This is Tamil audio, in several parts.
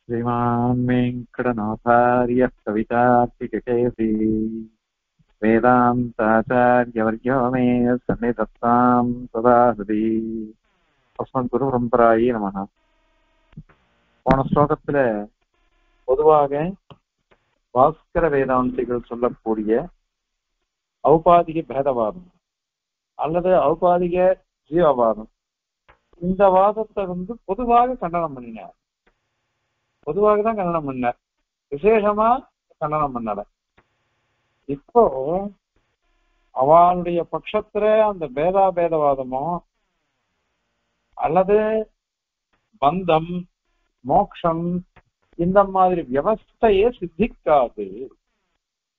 श्रीमान् वेङ्कटनाथार्यः कवितार्तिककेसरी वेदान्ताचार्यवर्यो मे सन्निधत्तां सदा हृदि अस्मद्गुरुपरम्परायै நமः. போன ஸ்லோகத்துல பொதுவாக பாஸ்கர வேதாந்திகள் சொல்லக்கூடிய ஔபாதிக பேதவாதம் அல்லது ஔபாதிக ஜீவவாதம், இந்த வாதத்தை பொதுவாக கண்டனம் பண்ணினார். பொதுவாக தான் கண்டனம் பண்ணார், விசேஷமா கண்டனம் பண்ணல. இப்போ அவளுடைய பட்சத்துல அந்த பேதாபேதவாதமோ அல்லது பந்தம் மோக்ஷம் இந்த மாதிரி வியவஸ்தையே சித்திக்காது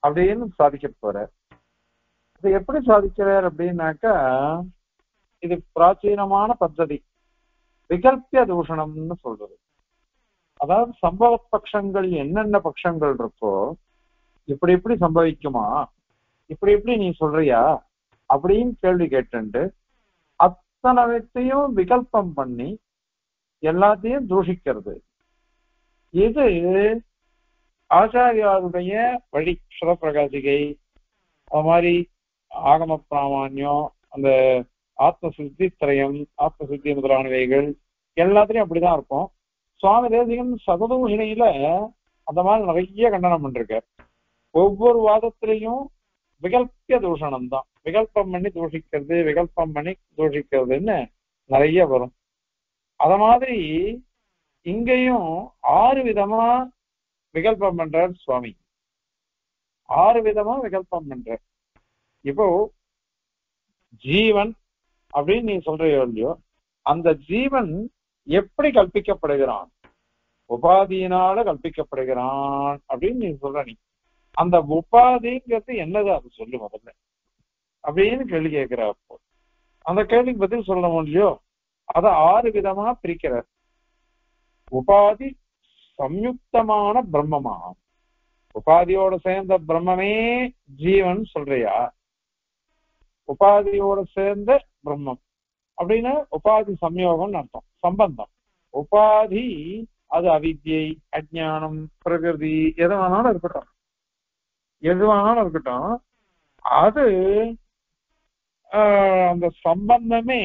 அப்படின்னு சாதிக்க போற. இது எப்படி சாதிக்கிறார் அப்படின்னாக்கா, இது பிராச்சீனமான பద్ధதி, விகல்பிய தூஷணம்னு சொல்றது. அதாவது சம்பவ பட்சங்கள் என்னென்ன பட்சங்கள் இருக்கோ, இப்படி இப்படி சம்பவிக்குமா, இப்படி இப்படி நீ சொல்றியா அப்படின்னு கேள்வி கேட்டு அத்தனைத்தையும் விகல்பம் பண்ணி எல்லாத்தையும் தூஷிக்கிறது. இது ஆச்சாரியாருடைய வழி. சிவப்பிரகாசிகை, அது மாதிரி ஆகம பிராமான்யம், அந்த ஆத்மசுத்தி திரயம், ஆத்மசுத்தி முதலானவைகள் எல்லாத்திலையும் அப்படிதான் இருக்கும். சுவாமி தேசிகன் சததூஷணையில அந்த மாதிரி நிறைய கண்டனம் பண்ணிருக்கார். ஒவ்வொரு வாதத்திலையும் விகல்பிய தூஷணம் தான், விகல்பம் பண்ணி தூஷிக்கிறது, விகல்பம் பண்ணி தூஷிக்கிறதுன்னு நிறைய வரும். அத மாதிரி இங்கேயும் 6 விதமா விகல்பம் பண்றார் சுவாமி. 6 விதமா விகல்பம் பண்ற. இப்போ ஜீவன் அப்படின்னு நீ சொல்றியோ இல்லையோ, அந்த ஜீவன் எப்படி கல்பிக்கப்படுகிறான், உபாதியினால கல்பிக்கப்படுகிறான் அப்படின்னு நீ சொல்ற. நீ அந்த உபாதிங்கிறது என்னது அது சொல்லு முதல்ல அப்படின்னு கேள்வி கேட்கிற. அப்போ அந்த கேள்விக்கு பதில் சொல்லணும் இல்லையோ, அதை 6 விதமா பிரிக்கிறார். உபாதி சம்யுக்தமான பிரம்மமா, உபாதியோட சேர்ந்த பிரம்மமே ஜீவன் சொல்றியா? உபாதியோட சேர்ந்த பிரம்மம் அப்படின்னா உபாதி சம்யோகம்னு அர்த்தம், சம்பந்தம். உபாதி அது அவித்யை, அஜ்ஞானம், பிரகிருதி, எதுவானாலும் இருக்கட்டும், எதுவானாலும் இருக்கட்டும், அது அந்த சம்பந்தமே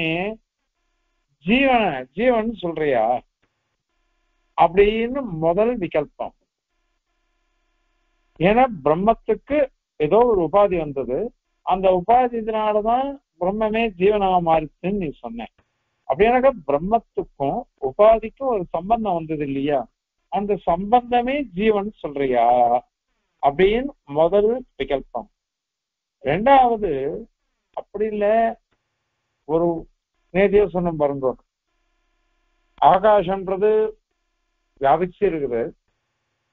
ஜீவன் சொல்றியா அப்படின்னு முதல் விகல்பம். ஏன்னா பிரம்மத்துக்கு ஏதோ ஒரு உபாதி வந்தது, அந்த உபாதினாலதான் பிரம்மமே ஜீவனாக மாறிச்சுன்னு நீ சொன்ன. அப்படின்னாக்கா பிரம்மத்துக்கும் உபாதிக்கும் ஒரு சம்பந்தம் வந்தது இல்லையா, அந்த சம்பந்தமே ஜீவன் சொல்றியா அப்படின்னு முதல் விகல்பம். 2வது, அப்படி இல்ல, ஒரு நேதிய சொன்ன பாருங்க, ஆகாசம்ன்றது வியாபிச்சு இருக்குது,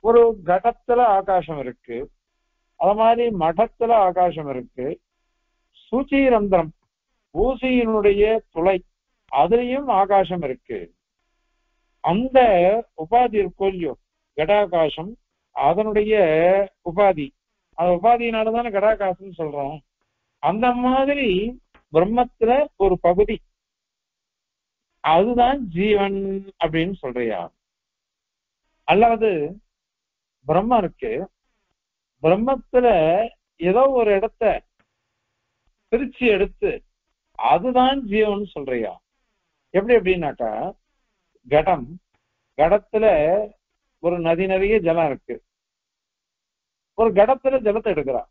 ஒரு கடத்துல ஆகாசம் இருக்கு, அது மாதிரி மடத்துல ஆகாசம் இருக்கு, சூச்சீரந்திரம் ஊசியினுடைய துளை அதுலயும் ஆகாசம் இருக்கு. அந்த உபாதி இருக்கோ இல்லையோ, கடாகாசம், அதனுடைய உபாதி, அந்த உபாதியினாலதானே கடாகாசம் சொல்றோம். அந்த மாதிரி பிரம்மத்துல ஒரு பகுதி, அதுதான் ஜீவன் அப்படின்னு சொல்றியா? அல்லது பிரம்மம் இருக்கு, பிரம்மத்துல ஏதோ ஒரு இடத்த பிரிச்சு எடுத்து அதுதான் ஜீவன் சொல்றியா? எப்படி அப்படின்னாக்கா, கடத்துல ஒரு நதி நிறைய ஜலம் இருக்கு, ஒரு கடத்துல ஜலத்தை எடுக்கிறா.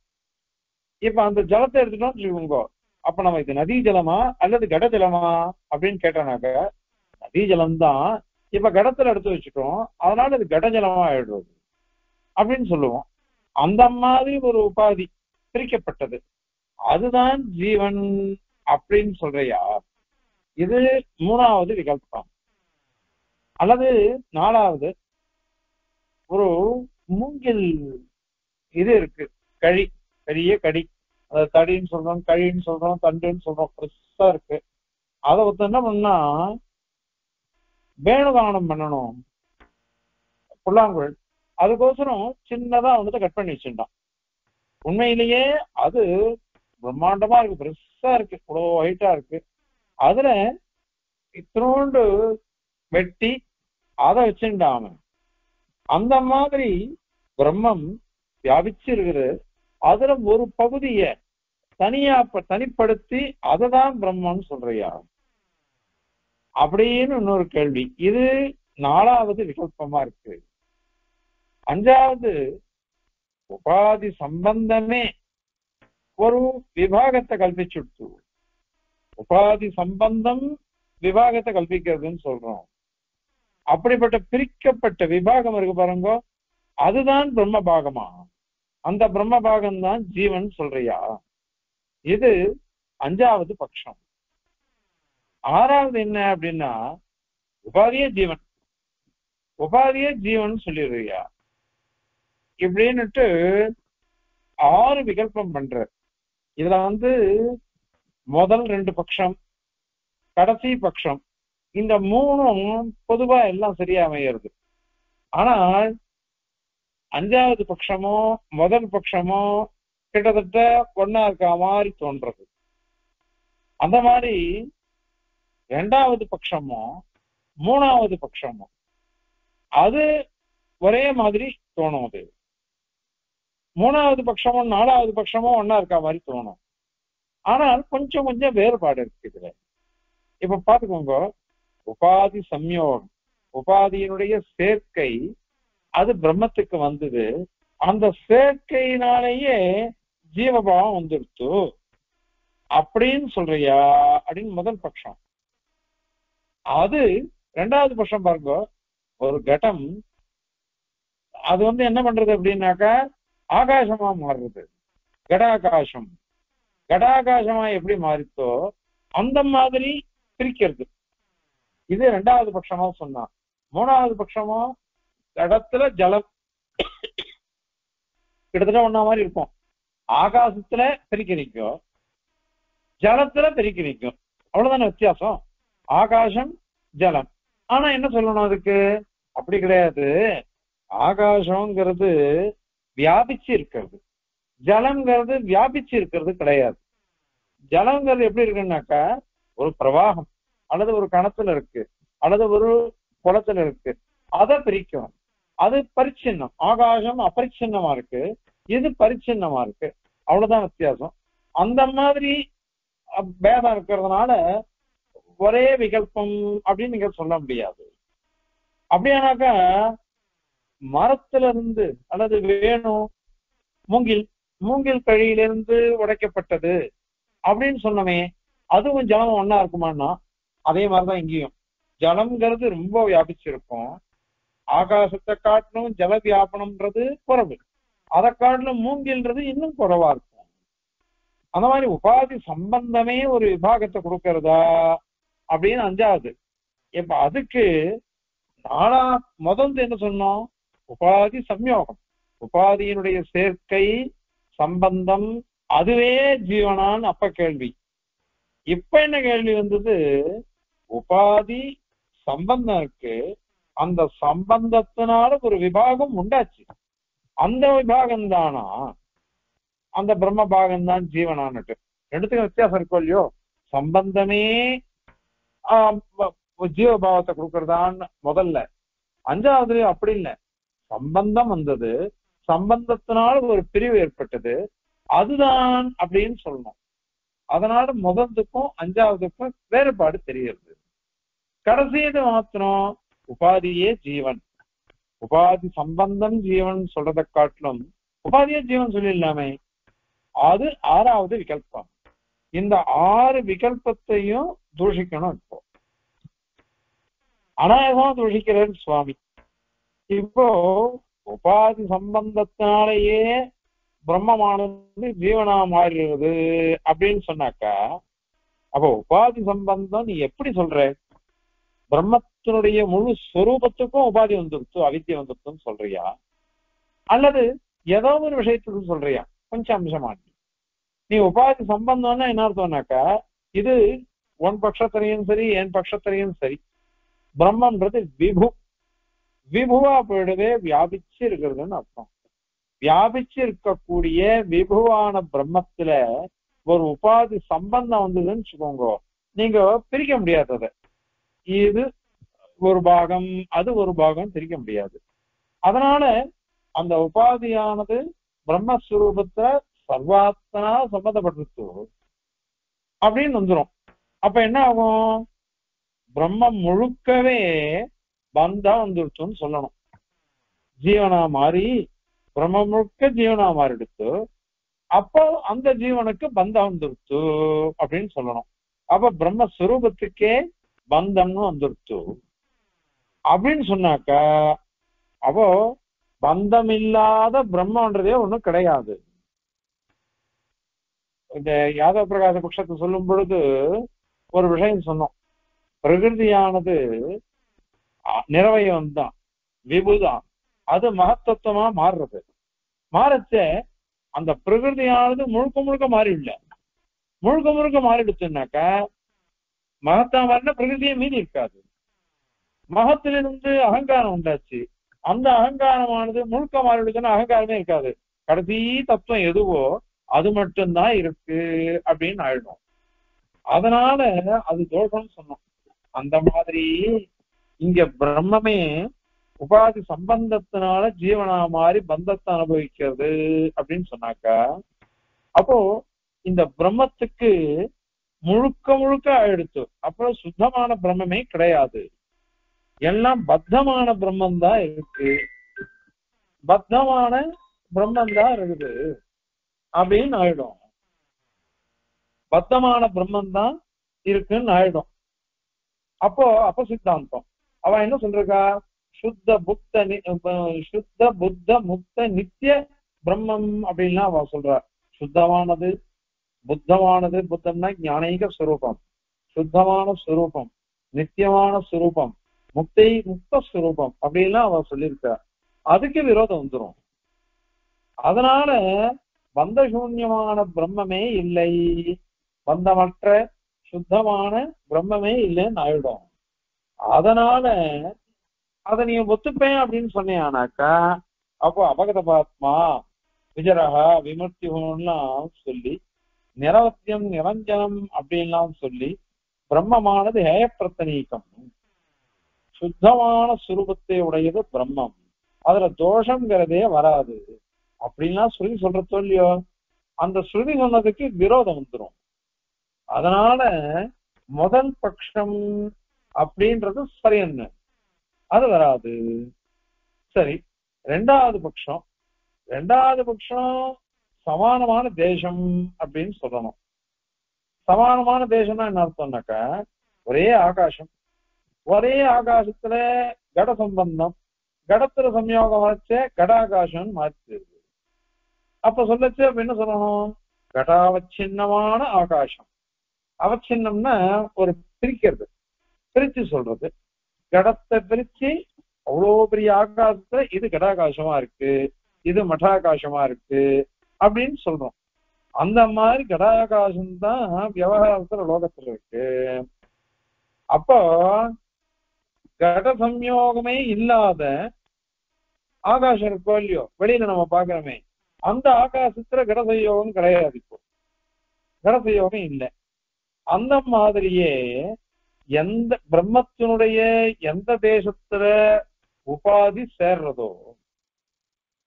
இப்ப அந்த ஜலத்தை எடுத்துட்டோம் வச்சுக்கோங்க, அப்ப நம்ம இது நதி ஜலமா அல்லது கட ஜலமா அப்படின்னு கேட்டோம்னாக்க நதி ஜலம்தான். இப்ப கடத்துல எடுத்து வச்சுட்டோம், அதனால இது கட ஜலமா ஆயிடுறது அப்படின்னு சொல்லுவோம். அந்த மாதிரி ஒரு உபாதி பிரிக்கப்பட்டது, அதுதான் ஜீவன் அப்படின்னு சொல்றியா? இது 3வது விகல்பம். அல்லது 4வது, ஒரு மூங்கில் இது இருக்கு, கழி, பெரிய கடி, அதை தடின்னு சொல்றோம், கழின்னு சொல்றோம், தண்டுன்னு சொல்றோம், பெருசா இருக்கு. அதை என்ன பண்ணா, வேணுகானம் பண்ணணும், புல்லாங்குழல், அதுக்கோசரம் சின்னதா வந்துட்டு கட் பண்ணி வச்சுட்டான். உண்மையிலேயே அது பிரம்மாண்டமா இருக்கு, பெருசா இருக்கு, இவ்வளோ ஹைட்டா இருக்கு. அதுல இத்தனோண்டு வெட்டி அதை வச்சுட்டான். அந்த மாதிரி பிரம்மம் வியாபிச்சு இருக்குது. அதுல ஒரு பகுதிய தனிப்படுத்தி அததான் பிரம்மன்னு சொல்றியா அப்படின்னு இன்னொரு கேள்வி. இது 4வது விகல்பமா இருக்கு. 5வது உபாதி சம்பந்தமே ஒரு விபாகத்தை கல்பிச்சுட்டு, உபாதி சம்பந்தம் விபாகத்தை கல்பிக்கிறதுன்னு சொல்றோம். அப்படிப்பட்ட பிரிக்கப்பட்ட விபாகம் இருக்கு பாருங்க, அதுதான் பிரம்ம பாகமா? அந்த பிரம்ம பாகம் தான் ஜீவன் சொல்றியா? இது 5வது பட்சம். 6வது என்ன அப்படின்னா, உபாதியே ஜீவன், உபாதியே ஜீவன் சொல்லிடுறியா இப்படின்னுட்டு 6 விகல்பம் பண்ற. இதுல முதல் 2 பட்சம், கடைசி பட்சம், இந்த 3ம் பொதுவா எல்லாம் சரியா அமையிறது. ஆனால் 5வது பட்சமோ முதல் பட்சமோ கிட்டத்தட்ட ஒன்னா இருக்க மாதிரி தோன்றது. அந்த மாதிரி 2வது பட்சமோ 3வது பட்சமோ அது ஒரே மாதிரி தோணும். அது 3வது பட்சமும் 4வது பட்சமும் ஒன்னா இருக்க மாதிரி தோணும். ஆனால் கொஞ்சம் கொஞ்சம் வேறுபாடு இருக்கு இதுல. இப்ப பாத்துக்கோங்க, உபாதி சம்யோகம், உபாதியினுடைய சேர்க்கை அது பிரம்மத்துக்கு வந்தது. அந்த சேர்க்கையினாலேயே ஜீவபாவம் வந்துடுத்து அப்படின்னு சொல்றியா அப்படின்னு முதல் பட்சம். அது 2வது பட்சம் பாருங்க, ஒரு கட்டம் அது என்ன பண்றது அப்படின்னாக்கா ஆகாசமா மாறுறது. கடாகாசம், கடாகாசமா எப்படி மாறித்தோ அந்த மாதிரி பிரிக்கிறது. இது 2வது பட்சமா சொன்னா. 3வது பட்சமா கடத்துல ஜலம் கிட்டத்தட்ட ஒன்னா மாதிரி இருக்கும். ஆகாசத்துல பிரிக்க நிற்கும், ஜலத்துல பிரிக்க நிற்கும், அவ்வளவுதானே வித்தியாசம். ஆகாசம் ஜலம். ஆனா என்ன சொல்லணும் அதுக்கு? அப்படி கிடையாது. ஆகாசம்ங்கிறது வியாபிச்சு இருக்கிறது, ஜலம்ங்கிறது வியாபிச்சு இருக்கிறது கிடையாது. ஜலங்கிறது எப்படி இருக்குன்னாக்கா ஒரு பிரவாகம் அல்லது ஒரு கணத்துல இருக்கு அல்லது ஒரு குளத்துல இருக்கு, அதை பிரிக்கும். அது பரிச்சின்னம். ஆகாசம் அபரிச்சின்னமா இருக்கு, இது பரிச்சின்னமா இருக்கு, அவ்வளவுதான் வித்தியாசம். அந்த மாதிரி பேதம் இருக்கிறதுனால ஒரே விகல்பம் அப்படின்னு நீங்க சொல்ல முடியாது. அப்படியானாக்கா மரத்துல இருந்து அல்லது வேணும் மூங்கில், மூங்கில் கழியிலிருந்து உடைக்கப்பட்டது அப்படின்னு சொன்னமே, அதுவும் ஜலம் ஒன்னா இருக்குமான்னா அதே மாதிரிதான் இங்கேயும். ஜலம்ங்கிறது ரொம்ப வியாபிச்சிருக்கும். ஆகாசத்தை காட்டிலும் ஜல வியாபனம்ன்றது குறைவு, அதை காட்டிலும் மூங்கில்ன்றது இன்னும் குறைவா இருக்கும். அந்த மாதிரி உபாதி சம்பந்தமே ஒரு விபாகத்தை கொடுக்கறதா அப்படின்னு 5வது. இப்ப அதுக்கு முதல் என்ன சொன்னோம்? உபாதி சம்யோகம், உபாதியினுடைய சேர்க்கை சம்பந்தம், அதுவே ஜீவனான் அப்ப கேள்வி. இப்ப என்ன கேள்வி வந்தது? உபாதி சம்பந்தம் இருக்கு, அந்த சம்பந்தத்தினால ஒரு விபாகம் உண்டாச்சு, அந்த விபாகம் தானா அந்த பிரம்ம பாகம் தான் ஜீவனான்னுட்டு? ரெண்டுத்துக்கும் வித்தியாசம் இருக்கும் இல்லையோ? சம்பந்தமே ஜீவபாவத்தை கொடுக்கறதான்னு முதல்ல. 5வது அப்படி இல்லை, சம்பந்தம் வந்தது, சம்பந்தத்தினால ஒரு பிரிவு ஏற்பட்டது, அதுதான் அப்படின்னு சொல்லணும். அதனால முதலுக்கும் 5வதுக்கும் வேறுபாடு தெரிகிறது. கடைசியது மாத்திரம் உபாதியே ஜீவன், உபாதி சம்பந்தம் ஜீவன் சொல்றதை காட்டிலும் உபாதியே ஜீவன் சொல்லிடலாமே, அது 6வது விகல்பம். இந்த 6 விகல்பத்தையும் தூஷிக்கணும். இப்போ அநாயகமா தூஷிக்கிறார் சுவாமி. இப்போ உபாதி சம்பந்தத்தினாலேயே பிரம்மமானது ஜீவனா மாறுகிறது அப்படின்னு சொன்னாக்கா, அப்போ உபாதி சம்பந்தம் நீ எப்படி சொல்ற? பிரம்மத்தினுடைய முழு ஸ்வரூபத்துக்கும் உபாதி வந்துருச்சு, அவித்தியை வந்துருச்சுன்னு சொல்றியா, அல்லது ஏதோ ஒரு விஷயத்துக்கு சொல்றியா? கொஞ்சம் அம்சமா நீ உபாதி சம்பந்தம்னா என்ன அர்த்தம்னாக்கா, இது உன் பட்சத்திலையும் சரி என் பட்சத்திலையும் சரி, பிரம்மன்றது விபு, விபுவா போயிடவே வியாபிச்சு இருக்கிறதுன்னு அர்த்தம். வியாபிச்சு இருக்கக்கூடிய விபுவான பிரம்மத்துல ஒரு உபாதி சம்பந்தம் வந்ததுன்னு வச்சுக்கோங்க, நீங்க பிரிக்க முடியாது. அதை இது ஒரு பாகம் அது ஒரு பாகம் பிரிக்க முடியாது. அதனால அந்த உபாதியானது பிரம்மஸ்வரூபத்தை சர்வாத்மனா சம்பந்தப்பட்டிருக்கு அப்படின்னு வந்துடும். அப்ப என்ன ஆகும்? பிரம்மம் முழுக்கவே பந்தம் வந்துருச்சுன்னு சொல்லணும். ஜீவனா மாறி பிரம்மம் முழுக்க ஜீவனா மாறிடுச்சு. அப்போ அந்த ஜீவனுக்கு பந்தம் வந்துருச்சு அப்படின்னு சொல்லணும். அப்ப பிரம்மஸ்வரூபத்துக்கே பந்தம்னு வந்துருச்சு அப்படின்னு சொன்னாக்கா, அப்போ பந்தம் இல்லாத பிரம்மன்றதே ஒண்ணும் கிடையாது. இந்த யாதவ பிரகாச பட்சத்தை சொல்லும் பொழுது ஒரு விஷயம் சொன்னோம். பிரகிருதியானது நிறவயம் தான், விபுதான். அது மகத்தத்துவமா மாறுறது. மாறச்ச அந்த பிரகிருதியானது முழுக்க முழுக்க மாறிடல. முழுக்க முழுக்க மாறிடுச்சுன்னாக்கா மகத்தா மாறின பிரகிருதியே மீதி இருக்காது. மகத்திலிருந்து அகங்காரம் உண்டாச்சு. அந்த அகங்காரமானது முழுக்க மாறிடுச்சுன்னா அகங்காரமே இருக்காது. கடைசி தத்துவம் எதுவோ அது மட்டும்தான் இருக்கு அப்படின்னு ஆயிடும். அதனால அது தோஷம்னு சொன்னோம். அந்த மாதிரி இங்க பிரம்மமே உபாதி சம்பந்தத்தினால ஜீவனா மாறி பந்தத்தை அனுபவிக்கிறது அப்படின்னு சொன்னாக்கா, அப்போ இந்த பிரம்மத்துக்கு முழுக்க முழுக்க ஆயிடுச்சு. அப்புறம் சுத்தமான பிரம்மமே கிடையாது. எல்லாம் பத்தமான பிரம்மம் தான் இருக்கு. பத்தமான பிரம்மம் தான் இருக்குது அப்படின்னு ஆயிடும். பத்தமான பிரம்மம் தான் இருக்குன்னு ஆயிடும். அப்போ சித்தாந்தம் அவன் என்ன சொல்றா? சுத்த புத்த முக்த நித்திய பிரம்மம் அப்படின்லாம் அவ சொல்றா. சுத்தமானது, புத்தமானது, புத்தம்னா ஞானீக ஸ்வரூபம், சுத்தமான ஸ்வரூபம், நித்தியமான ஸ்வரூபம், முக்த ஸ்வரூபம் அப்படின்லாம் அவ சொல்லியிருக்கா. அதுக்கு விரோதம் வந்துடும். அதனால பந்தசூன்யமான பிரம்மமே இல்லை, பந்தமற்ற சுத்தமான பிரம்மமே இல்லைன்னு ஆயிடும். அதனால அதை நீ ஒத்துப்பேன் அப்படின்னு சொன்னியானாக்கா, அப்போ அபகத பாத்மா விஜரகா விமர்த்திகம்லாம் சொல்லி, நிரவத்தியம் நிரஞ்சனம் அப்படின்லாம் சொல்லி, பிரம்மமானது ஹேயப்பிரத்தனீகம், சுத்தமான சுரூபத்தை உடையது பிரம்மம், அதுல தோஷங்கிறதே வராது அப்படின்லாம் சொல்ற சொல்லியோ, அந்த ஸ்ருதி சொன்னதுக்கு விரோதம் வந்துடும். அதனால முதல் பட்சம் அப்படின்றது சரி, என்ன அது வராது. சரி, ரெண்டாவது பட்சம் சமானமான தேசம் அப்படின்னு சொல்லணும். சமானமான தேசம்னா என்ன அர்த்தம்னாக்கா, ஒரே ஆகாசம், ஒரே ஆகாசத்துல கட சம்பந்தம், கடத்துல சம்யோகம் வச்ச கடாகாசம் மாற்றி. அப்ப சொல்லச்சு அப்ப என்ன சொல்லணும்? கடாவச்சின்னமான ஆகாசம். அவச்சின்னம்னா ஒரு பிரிக்கிறது, பிரிச்சு சொல்றது. கடத்தை பிரிச்சு அவ்வளோ பெரிய ஆகாசத்துல இது கடாகாசமா இருக்கு, இது மட்டாகாசமா இருக்கு அப்படின்னு சொல்றோம். அந்த மாதிரி கடாகாசம் தான் விவகாரத்துல லோகத்துல இருக்கு. அப்போ கட சம்யோகமே இல்லாத ஆகாசம் இருக்கோ இல்லையோ, வெளியில நம்ம பாக்குறோமே, அந்த ஆகாசத்துல கட சம்யோகம் கிடையாது. இப்போ கட சம்யோகம் இல்லை. அந்த மாதிரியே எந்த பிரம்மத்தினுடைய எந்த தேசத்துல உபாதி சேர்றதோ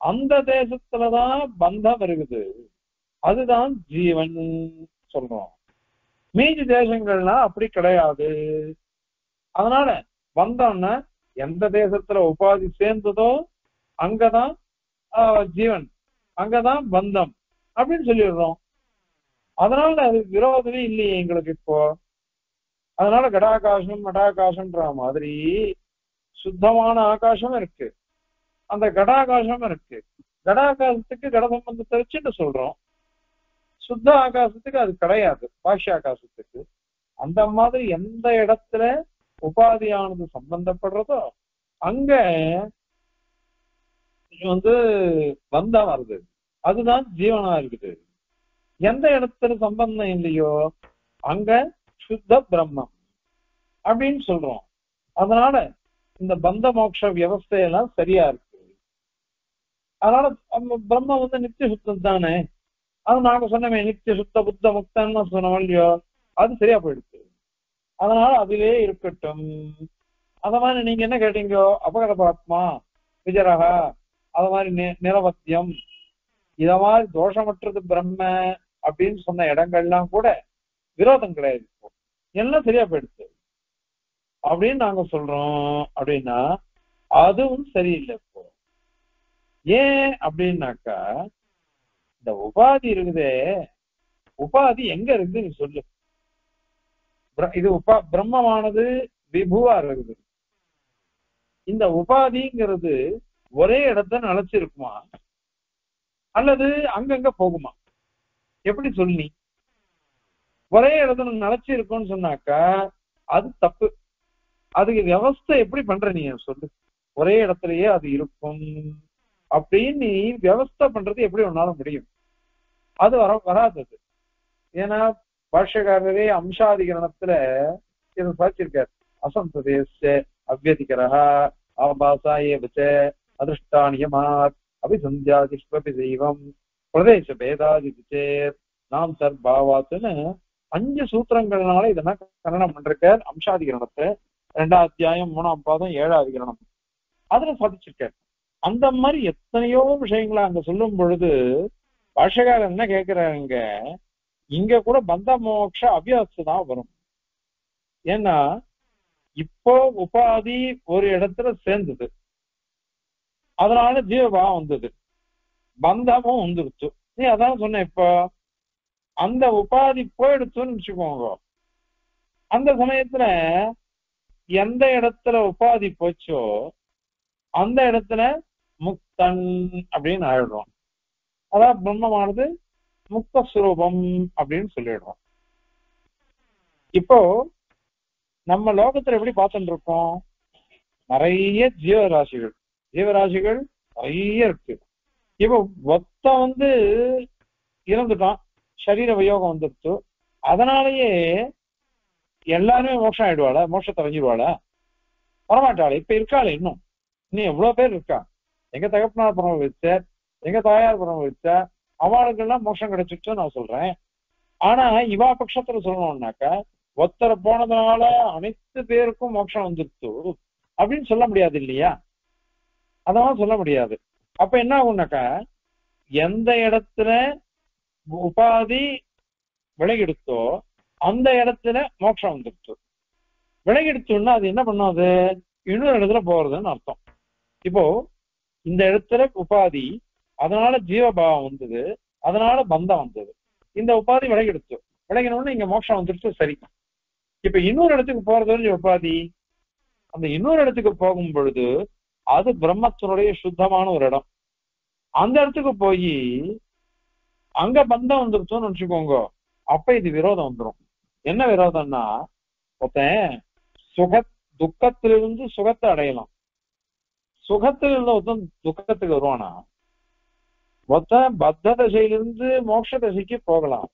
அந்த தேசத்துலதான் பந்தம் இருக்குது. அதுதான் ஜீவன் சொல்றோம். மீதி தேசங்கள்லாம் அப்படி கிடையாது. அதனால பந்தம்னா எந்த தேசத்துல உபாதி சேர்ந்ததோ அங்கதான் ஜீவன், அங்கதான் பந்தம் அப்படின்னு சொல்லிடுறோம். அதனால அது விரோதமே இல்லையே எங்களுக்கு இப்போ. அதனால கடாகாசம் மடாகாசம்ன்ற மாதிரி சுத்தமான ஆகாசம் இருக்கு, அந்த கடாகாசம் இருக்கு. கடாகாசத்துக்கு கட சம்பந்தத்தை வச்சுட்டு சொல்றோம், சுத்த ஆகாசத்துக்கு அது கிடையாது, பாஷ்ய ஆகாசத்துக்கு. அந்த மாதிரி எந்த இடத்துல உபாதியானது சம்பந்தப்படுறதோ அங்க பந்தம் வருது, அதுதான் ஜீவனா இருக்குது. எந்த இடத்துல சம்பந்தம் இல்லையோ அங்க சுத்த பிரம்மம் அப்படின்னு சொல்றோம். அதனால இந்த பந்த மோட்ச வியவஸ்தையெல்லாம் சரியா இருக்கு. அதனால பிரம்மம் நித்திய சுத்தம் தானே. அது நாங்க சொன்னமே நித்திய சுத்த புத்த முக்தன்னு சொன்னோம் இல்லையோ, அது சரியா போயிடுச்சு. அதனால அதுவே இருக்கட்டும். அத மாதிரி நீங்க என்ன கேட்டீங்கோ? அபகத பாத்மா விஜரகா, அது மாதிரி நிரவத்தியம், இத மாதிரி தோஷமற்றது பிரம்ம அப்படின்னு சொன்ன இடங்கள்லாம் கூட விரோதம் கிடையாது, எல்லாம் சரியா போயிடுச்சு அப்படின்னு நாங்க சொல்றோம். அப்படின்னா அதுவும் சரியில்லை. இப்போ ஏன் அப்படின்னாக்கா, இந்த உபாதி இருக்குதே, உபாதி எங்க இருக்குது நீ சொல்லு. இது பிரம்மமானது விபுவா இருக்குது. இந்த உபாதிங்கிறது ஒரே இடத்த நிலைச்சிருக்குமா அல்லது அங்கங்க போகுமா? எப்படி சொல்லி ஒரே இடத்துல நிலைச்சு இருக்கும்னு சொன்னாக்கா அது தப்பு. அதுக்கு வியவஸ்தை எப்படி பண்ற நீ சொல்லு. ஒரே இடத்துலயே அது இருக்கும் அப்படின்னு நீ வியவஸ்தை பண்றது எப்படி ஒன்னால முடியும்? அது வராதது. ஏன்னா பாஷ்யக்காரரே அம்சாதிகரணத்துல இதை சாச்சிருக்காரு. அசந்ததேச அவ்யதிகரஹா ஆபாசா ஏவச்ச அதிருஷ்டானியமாத் அபிசந்தியாதிஷ்வபி தெய்வம் பிரதேச பேதாதி சேர் நாம் சர்பாவாத்துன்னு 5 சூத்திரங்கள்னால இதெல்லாம் கண்டனம் பண்றார். அம்சாதிகரணத்தை 2ஆம் அத்தியாயம் 3ஆம் பாதம் 7ஆம் அதிகரணம் அதுல சாதிச்சிருக்காரு. அந்த மாதிரி எத்தனையோ விஷயங்களை அங்க சொல்லும் பொழுது பாஷ்யக்காரர் என்ன கேட்கிறாங்க, இங்க கூட பந்த மோட்ச அபியாசம் தான் வரும். ஏன்னா இப்போ உபாதி ஒரு இடத்துல சேர்ந்தது, அதனால ஜீவபாவம் வந்தது, பந்தமும் வந்துருச்சு. நீ அதான் சொன்ன. இப்போ அந்த உபாதி போயிடுச்சுன்னு வச்சுக்கோங்க, அந்த சமயத்துல எந்த இடத்துல உபாதி போச்சோ அந்த இடத்துல முக்தன் அப்படின்னு ஆயிடுறோம். அதான் பிரம்மமானது முக்த சுரூபம் அப்படின்னு சொல்லிடுறோம். இப்போ நம்ம லோகத்துல எப்படி பார்த்துட்டு இருக்கோம், நிறைய ஜீவராசிகள் நிறைய இருக்கு. இப்போ ஒத்த இறந்துட்டான், சரீர வியோகம் வந்துருச்சு, அதனாலயே எல்லாருமே மோட்சம் ஆயிடுவாளா? மோட்சத்தை அடைஞ்சிடுவாளா? வரமாட்டாளா? இப்ப இருக்காளே இன்னும் எவ்வளவு பேர் இருக்கா. எங்க தகப்பனார் புறம் வச்சார், எங்க தாயார் புறம் வச்சா, அவளுக்கெல்லாம் மோட்சம் கிடைச்சிட்டு நான் சொல்றேன். ஆனா இவா பட்சத்துல சொல்லணும்னாக்கா ஒத்தரை போனதுனால அனைத்து பேருக்கும் மோட்சம் வந்துருச்சு அப்படின்னு சொல்ல முடியாது இல்லையா? அதெல்லாம் சொல்ல முடியாது. அப்ப என்ன ஆகும்னாக்கா, எந்த இடத்துல உபாதி விலகிடுத்தோ அந்த இடத்துல மோட்சம் வந்துருச்சு. விலகிடுச்சுன்னா அது என்ன பண்ணும், அது இன்னொரு இடத்துல போறதுன்னு அர்த்தம். இப்போ இந்த இடத்துல உபாதி, அதனால ஜீவபாவம் வந்தது, அதனால பந்தம் வந்தது. இந்த உபாதி விலகிடுச்சு, விலகினோன்னு இங்க மோட்சம் வந்துருச்சு. சரி, இப்ப இன்னொரு இடத்துக்கு போறது உபாதி, அந்த இன்னொரு இடத்துக்கு போகும் பொழுது அது பிரம்மத்தினுடைய சுத்தமான ஒரு இடம். அந்த இடத்துக்கு போய் அங்க பந்தம் வந்துருச்சோன்னு நினைச்சுக்கோங்க, அப்ப இது விரோதம் வந்துடும். என்ன விரோதம்னா, ஒருத்தன் துக்கத்திலிருந்து சுகத்தை அடையலாம், சுகத்திலிருந்து ஒருத்தன் துக்கத்துக்கு வருவானா? ஒருத்தன் பத்த தசையிலிருந்து மோட்ச தசைக்கு போகலாம்,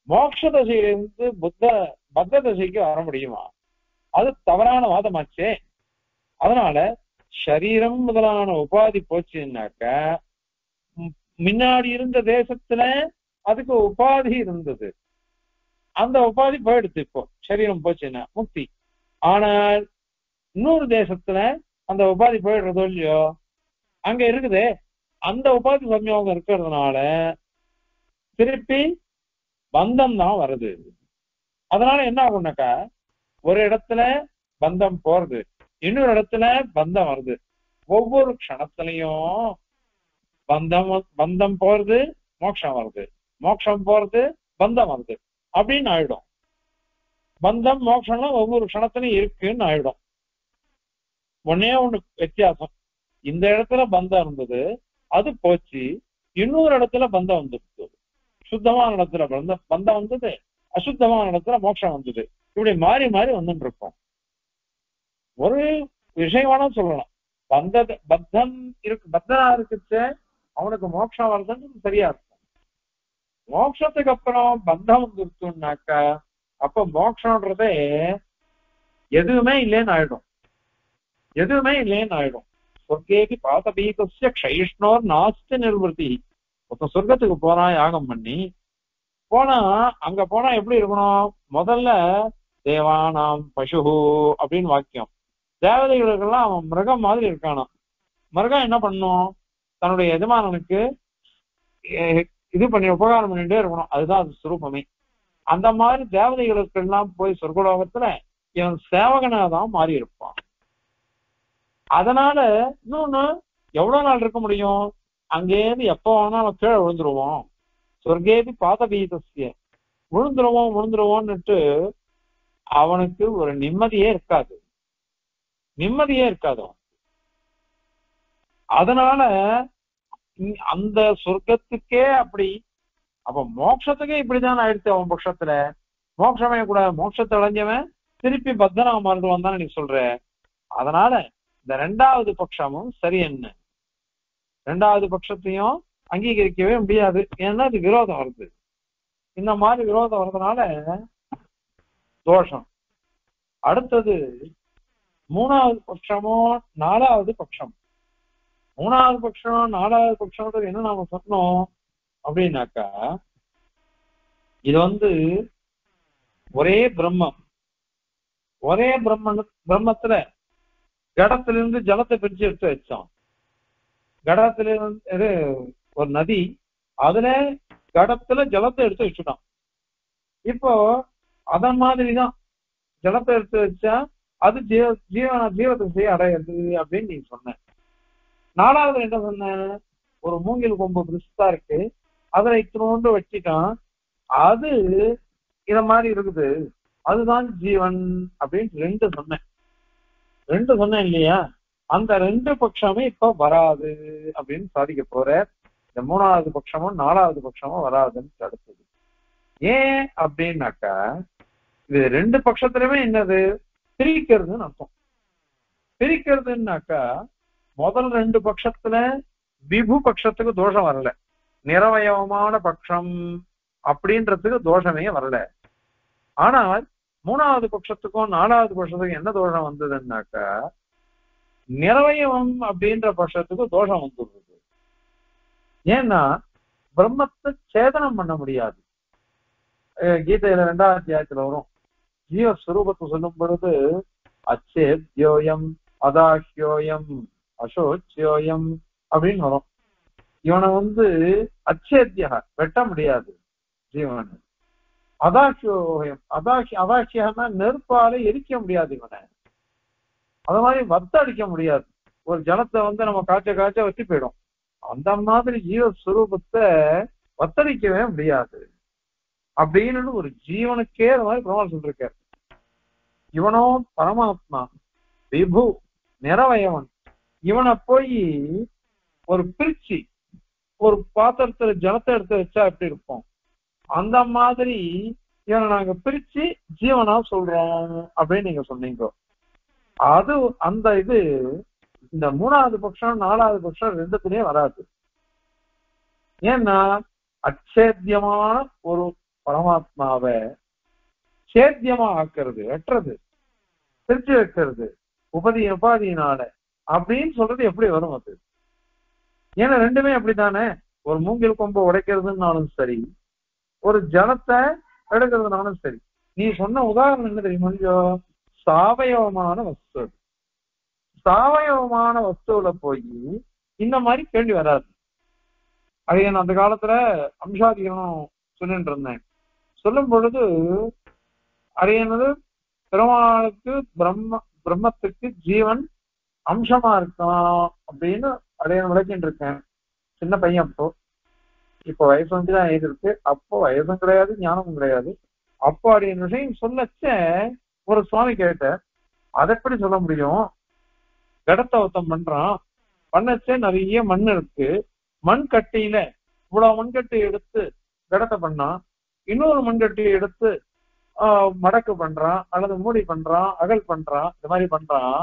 மோட்ச தசையிலிருந்து பத்த தசைக்கு வர முடியுமா? அது தவறான வாதமாச்சே. அதனால சரீரம் முதலான உபாதி போச்சுன்னாக்க, முன்னாடி இருந்த தேசத்துல அதுக்கு உபாதி இருந்தது, அந்த உபாதி போயிடுச்சு. இப்போ சரீரம் போச்சுன்னா முக்தி. ஆனால் இன்னொரு தேசத்துல அந்த உபாதி போயிடுறதோ இல்லையோ, அங்க இருக்குதே அந்த உபாதி சம்யோகம் இருக்கிறதுனால திருப்பி பந்தம் தான் வருது. அதனால என்ன ஆகும்னாக்கா, ஒரு இடத்துல பந்தம் போறது, இன்னொரு இடத்துல பந்தம் வருது. ஒவ்வொரு க்ஷணத்திலையும் பந்தம் போறது, மோட்சம் வருது, மோட்சம் போறது, பந்தம் வருது அப்படின்னு ஆயிடும். பந்தம் மோட்சம்லாம் ஒவ்வொரு க்ஷணத்திலையும் இருக்குன்னு ஆயிடும். ஒன்னே ஒண்ணு வித்தியாசம், இந்த இடத்துல பந்தம் இருந்தது அது போச்சு, இன்னொரு இடத்துல பந்தம் வந்துருச்சு. சுத்தமான இடத்துல பந்தம் வந்தது, அசுத்தமான இடத்துல மோட்சம் வந்தது. இப்படி மாறி மாறி வந்துட்டு இருக்கோம். ஒரு விஷயமான சொல்லலாம், பத்தம் இருக்கு, பத்தனா இருக்குச்சு, அவனுக்கு மோட்சம் வருதுன்னு சரியா இருக்கும். மோட்சத்துக்கு அப்புறம் பந்தம் வந்துருச்சுன்னாக்கா அப்ப மோட்சம்ன்றதே எதுவுமே இல்லைன்னு ஆயிடும், எதுவுமே இல்லைன்னு ஆயிடும். சொர்க்கேகி பாதபீகஸ்ய க்ஷயிஷ்ணோர் நாஸ்தி நிர்வൃத்தி. ஒருத்தன் சொர்க்கத்துக்கு போறான் யாகம் பண்ணி, போனா அங்க போனா எப்படி இருக்கணும், முதல்ல தேவானாம் பசு அப்படின்னு வாக்கியம், தேவதைகளுக்கெல்லாம் அவன் மிருகம் மாதிரி இருக்கானாம். மறுகா என்ன பண்ணும், தன்னுடைய எஜமானனுக்கு இது பண்ணி உபகாரம் பண்ணிட்டே இருக்கணும். அதுதான் அது சுரூபமே. அந்த மாதிரி தேவதைகளுக்கு எல்லாம் போய் சொர்க்கலோகத்துல இவன் சேவகனாதான் மாறி இருப்பான். அதனால இன்னொன்னு, எவ்வளவு நாள் இருக்க முடியும், அங்கேருந்து எப்ப வேணாலும் கீழே விழுந்துருவோம். சொர்க்கேபி பாதபீதஸ்ய, விழுந்துருவோம்னுட்டு அவனுக்கு ஒரு நிம்மதியே இருக்காது, நிம்மதியே இருக்காது. அதனால அந்த சொர்க்கத்துக்கே அப்படி, அப்ப மோட்சத்துக்கே இப்படிதான் ஆயிடுச்சு அவன் பட்சத்துல. மோட்சமே கூட, மோட்சத்தை அடைஞ்சவன் திருப்பி பத்தனா மாறிடுவான் தானே நீ சொல்ற. அதனால இந்த ரெண்டாவது பட்சமும் சரி என்ன, ரெண்டாவது பட்சத்தையும் அங்கீகரிக்கவே முடியாது. ஏன்னா அது விரோதம் வருது. இந்த மாதிரி விரோதம் வர்றதுனால தோஷம். அடுத்தது மூணாவது பட்சமும் நாலாவது பட்சம். மூணாவது பட்சம் நாலாவது பட்சம் என்ன நாம சொன்னோம் அப்படின்னாக்கா, இது ஒரே பிரம்மம், ஒரே பிரம்மத்துல கடத்திலிருந்து ஜலத்தை பிரிச்சு எடுத்து வச்சோம். கடத்திலிருந்து ஒரு நதி, அதுல கடத்துல ஜலத்தை எடுத்து வச்சுட்டான். இப்போ அத மாதிரிதான் ஜலத்தை எடுத்து வச்சா அது ஜீவத்தை அடையிறது அப்படின்னு நீ சொன்ன. நாலாவது என்ன சொன்ன, ஒரு மூங்கில் கொம்பு பிரிஸ்தா இருக்கு, அதுல இத்தனோண்டு வச்சுட்டான், அது இத மாதிரி இருக்குது, அதுதான் ஜீவன் அப்படின்னு ரெண்டு சொன்னேன் இல்லையா. அந்த ரெண்டு பட்சமே இப்ப வராது அப்படின்னு சாதிக்க போற. இந்த மூணாவது பட்சமும் நாலாவது பட்சமும் வராதுன்னு தடுத்தது. ஏன் அப்படின்னாக்கா, இது ரெண்டு பட்சத்திலுமே என்னது, பிரிக்கிறதுன்னு அர்த்தம். பிரிக்கிறதுனாக்கா முதல் ரெண்டு பட்சத்துல விபு பட்சத்துக்கு தோஷம் வரல, நிரவயவமான பட்சம் அப்படின்றதுக்கு தோஷமே வரல. ஆனால் மூணாவது பட்சத்துக்கும் நாலாவது பட்சத்துக்கும் என்ன தோஷம் வந்ததுன்னாக்கா, நிரவயவம் அப்படின்ற பட்சத்துக்கு தோஷம் வந்துடுது. ஏன்னா பிரம்மத்தை சேதனம் பண்ண முடியாது. கீதையில 2ஆம் அத்தியாயத்துல வரும், ஜீவஸ்வரூபத்தை சொல்லும் பொழுது அச்சேத்யோயம் அதாஹ்யோயம் அசோச்சியோயம் அப்படின்னு வரும். இவனை அச்சேத்தியா, வெட்ட முடியாது ஜீவன். அதாஹ்யோயம், அதாஹ்யன்னா நெருப்பால எரிக்க முடியாது இவனை. அது மாதிரி வத்த அடிக்க முடியாது. ஒரு ஜலத்தை நம்ம காய்ச்ச வச்சு போயிடும். அந்த மாதிரி ஜீவஸ்வரூபத்தை வத்தடிக்கவே முடியாது அப்படின்னு ஒரு ஜீவனுக்கே அது மாதிரி பிரமாணம் சொல்லிருக்காரு. இவனோ பரமாத்மா, விபு, நிரவயவன். இவனை போய் ஒரு பிரிச்சு ஒரு பாத்திரத்துல ஜலத்தை எடுத்து வச்சா எப்படி இருப்போம், அந்த மாதிரி இவனை நாங்க பிரிச்சு ஜீவனா சொல்றோம் அப்படின்னு நீங்க சொன்னீங்க. அது அந்த இது இந்த மூணாவது பட்சம் நாலாவது பட்சம் ரெண்டுத்துலயும் வராது. ஏன்னா அச்சேத்தியமான ஒரு பரமாத்மாவை சேத்தியமா ஆக்குறது, வெட்டுறது, பிரிச்சு வைக்கிறது உபாதியினால அப்படின்னு சொல்றது எப்படி வரும் அது? ஏன்னா ரெண்டுமே அப்படித்தானே. ஒரு மூங்கில் கொம்பை உடைக்கிறதுனாலும் சரி, ஒரு ஜலத்தை எடுக்கிறதுனாலும் சரி. நீ சொன்ன உதாரணம் என்ன தெரியுமா, சாவயவமான வஸ்து. சாவயவமான வஸ்துவில போய் இந்த மாதிரி கேள்வி வராது. அது நான் அந்த காலத்துல அம்சாதிகரணம் சொல்லிட்டு இருந்தேன். சொல்லும் பொழுது அடையனது பெருமாளுக்கு பிரம்மத்துக்கு ஜீவன் அம்சமா இருக்கான் அப்படின்னு அடையன் விளக்கிட்டு இருக்கேன். சின்ன பையன் அப்போ, இப்போ வயசு வந்துதான் இருக்கு. அப்போ வயசும் கிடையாது, ஞானமும் கிடையாது. அப்போ அடையன் விஷயம் சொல்லச்ச ஒரு சுவாமி கேட்ட, அதை எப்படி சொல்ல முடியும், கடத்தவத்தம் பண்றான், பண்ணச்சே நிறைய மண் இருக்கு, மண் கட்டியில இவ்வளவு மண்கட்டி எடுத்து கடத்தை பண்ணான், இன்னொரு மண்கட்டியை எடுத்து மடக்கு பண்றான், அல்லது மூடி பண்றான், அகல் பண்றான், இந்த மாதிரி பண்றான்,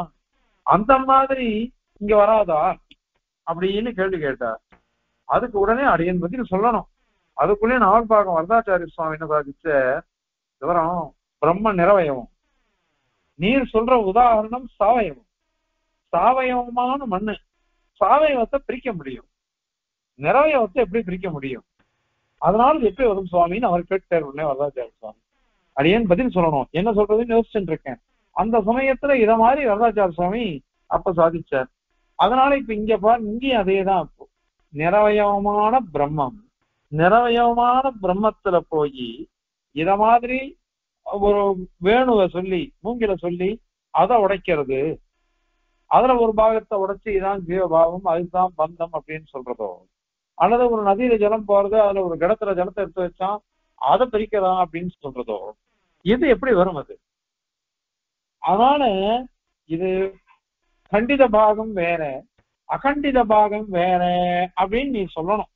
அந்த மாதிரி இங்க வராதா அப்படின்னு கேள்வி கேட்டார். அதுக்கு உடனே அடியன் பத்தி சொல்லணும். அதுக்குள்ளே நாவல் பாகம் வரதாச்சாரிய சுவாமி என்ன சாதிச்ச விவரம், பிரம்ம நிரவயவம். நீர் சொல்ற உதாரணம் சாவயவம். சாவயவமான மண்ணு, சாவயவத்தை பிரிக்க முடியும், நிரவயவத்தை எப்படி பிரிக்க முடியும்? அதனால எப்படி வரும் சுவாமின்னு அவர் கேட்டார். உடனே வரதாச்சாரிய சுவாமி அடியேன் பதில் சொல்லணும், என்ன சொல்றதுன்னு யோசிச்சுட்டு இருக்கேன். அந்த சமயத்துல இத மாதிரி வரதாச்சாரிய சுவாமி அப்ப சாதிச்சார். அதனால இப்ப இங்க பாரு, இங்கேயும் அதேதான். இப்போ நிரவயவமான பிரம்மம், நிரவயவமான பிரம்மத்துல போய் இத மாதிரி ஒரு வேணுவை சொல்லி, மூங்கில சொல்லி அதை உடைக்கிறது, அதுல ஒரு பாகத்தை உடைச்சு இதான் ஜீவபாவம், அதுதான் பந்தம் அப்படின்னு சொல்றதோ, அல்லது ஒரு நதியில ஜலம் போறது, அதுல ஒரு கடத்துல ஜலத்தை எடுத்து வச்சான் அதை பிரிக்கலாம் அப்படின்னு சொல்றதோ, இது எப்படி வரும் அது? அதனால இது கண்டித பாகம் வேற, அகண்டித பாகம் வேற அப்படின்னு நீ சொல்லணும்.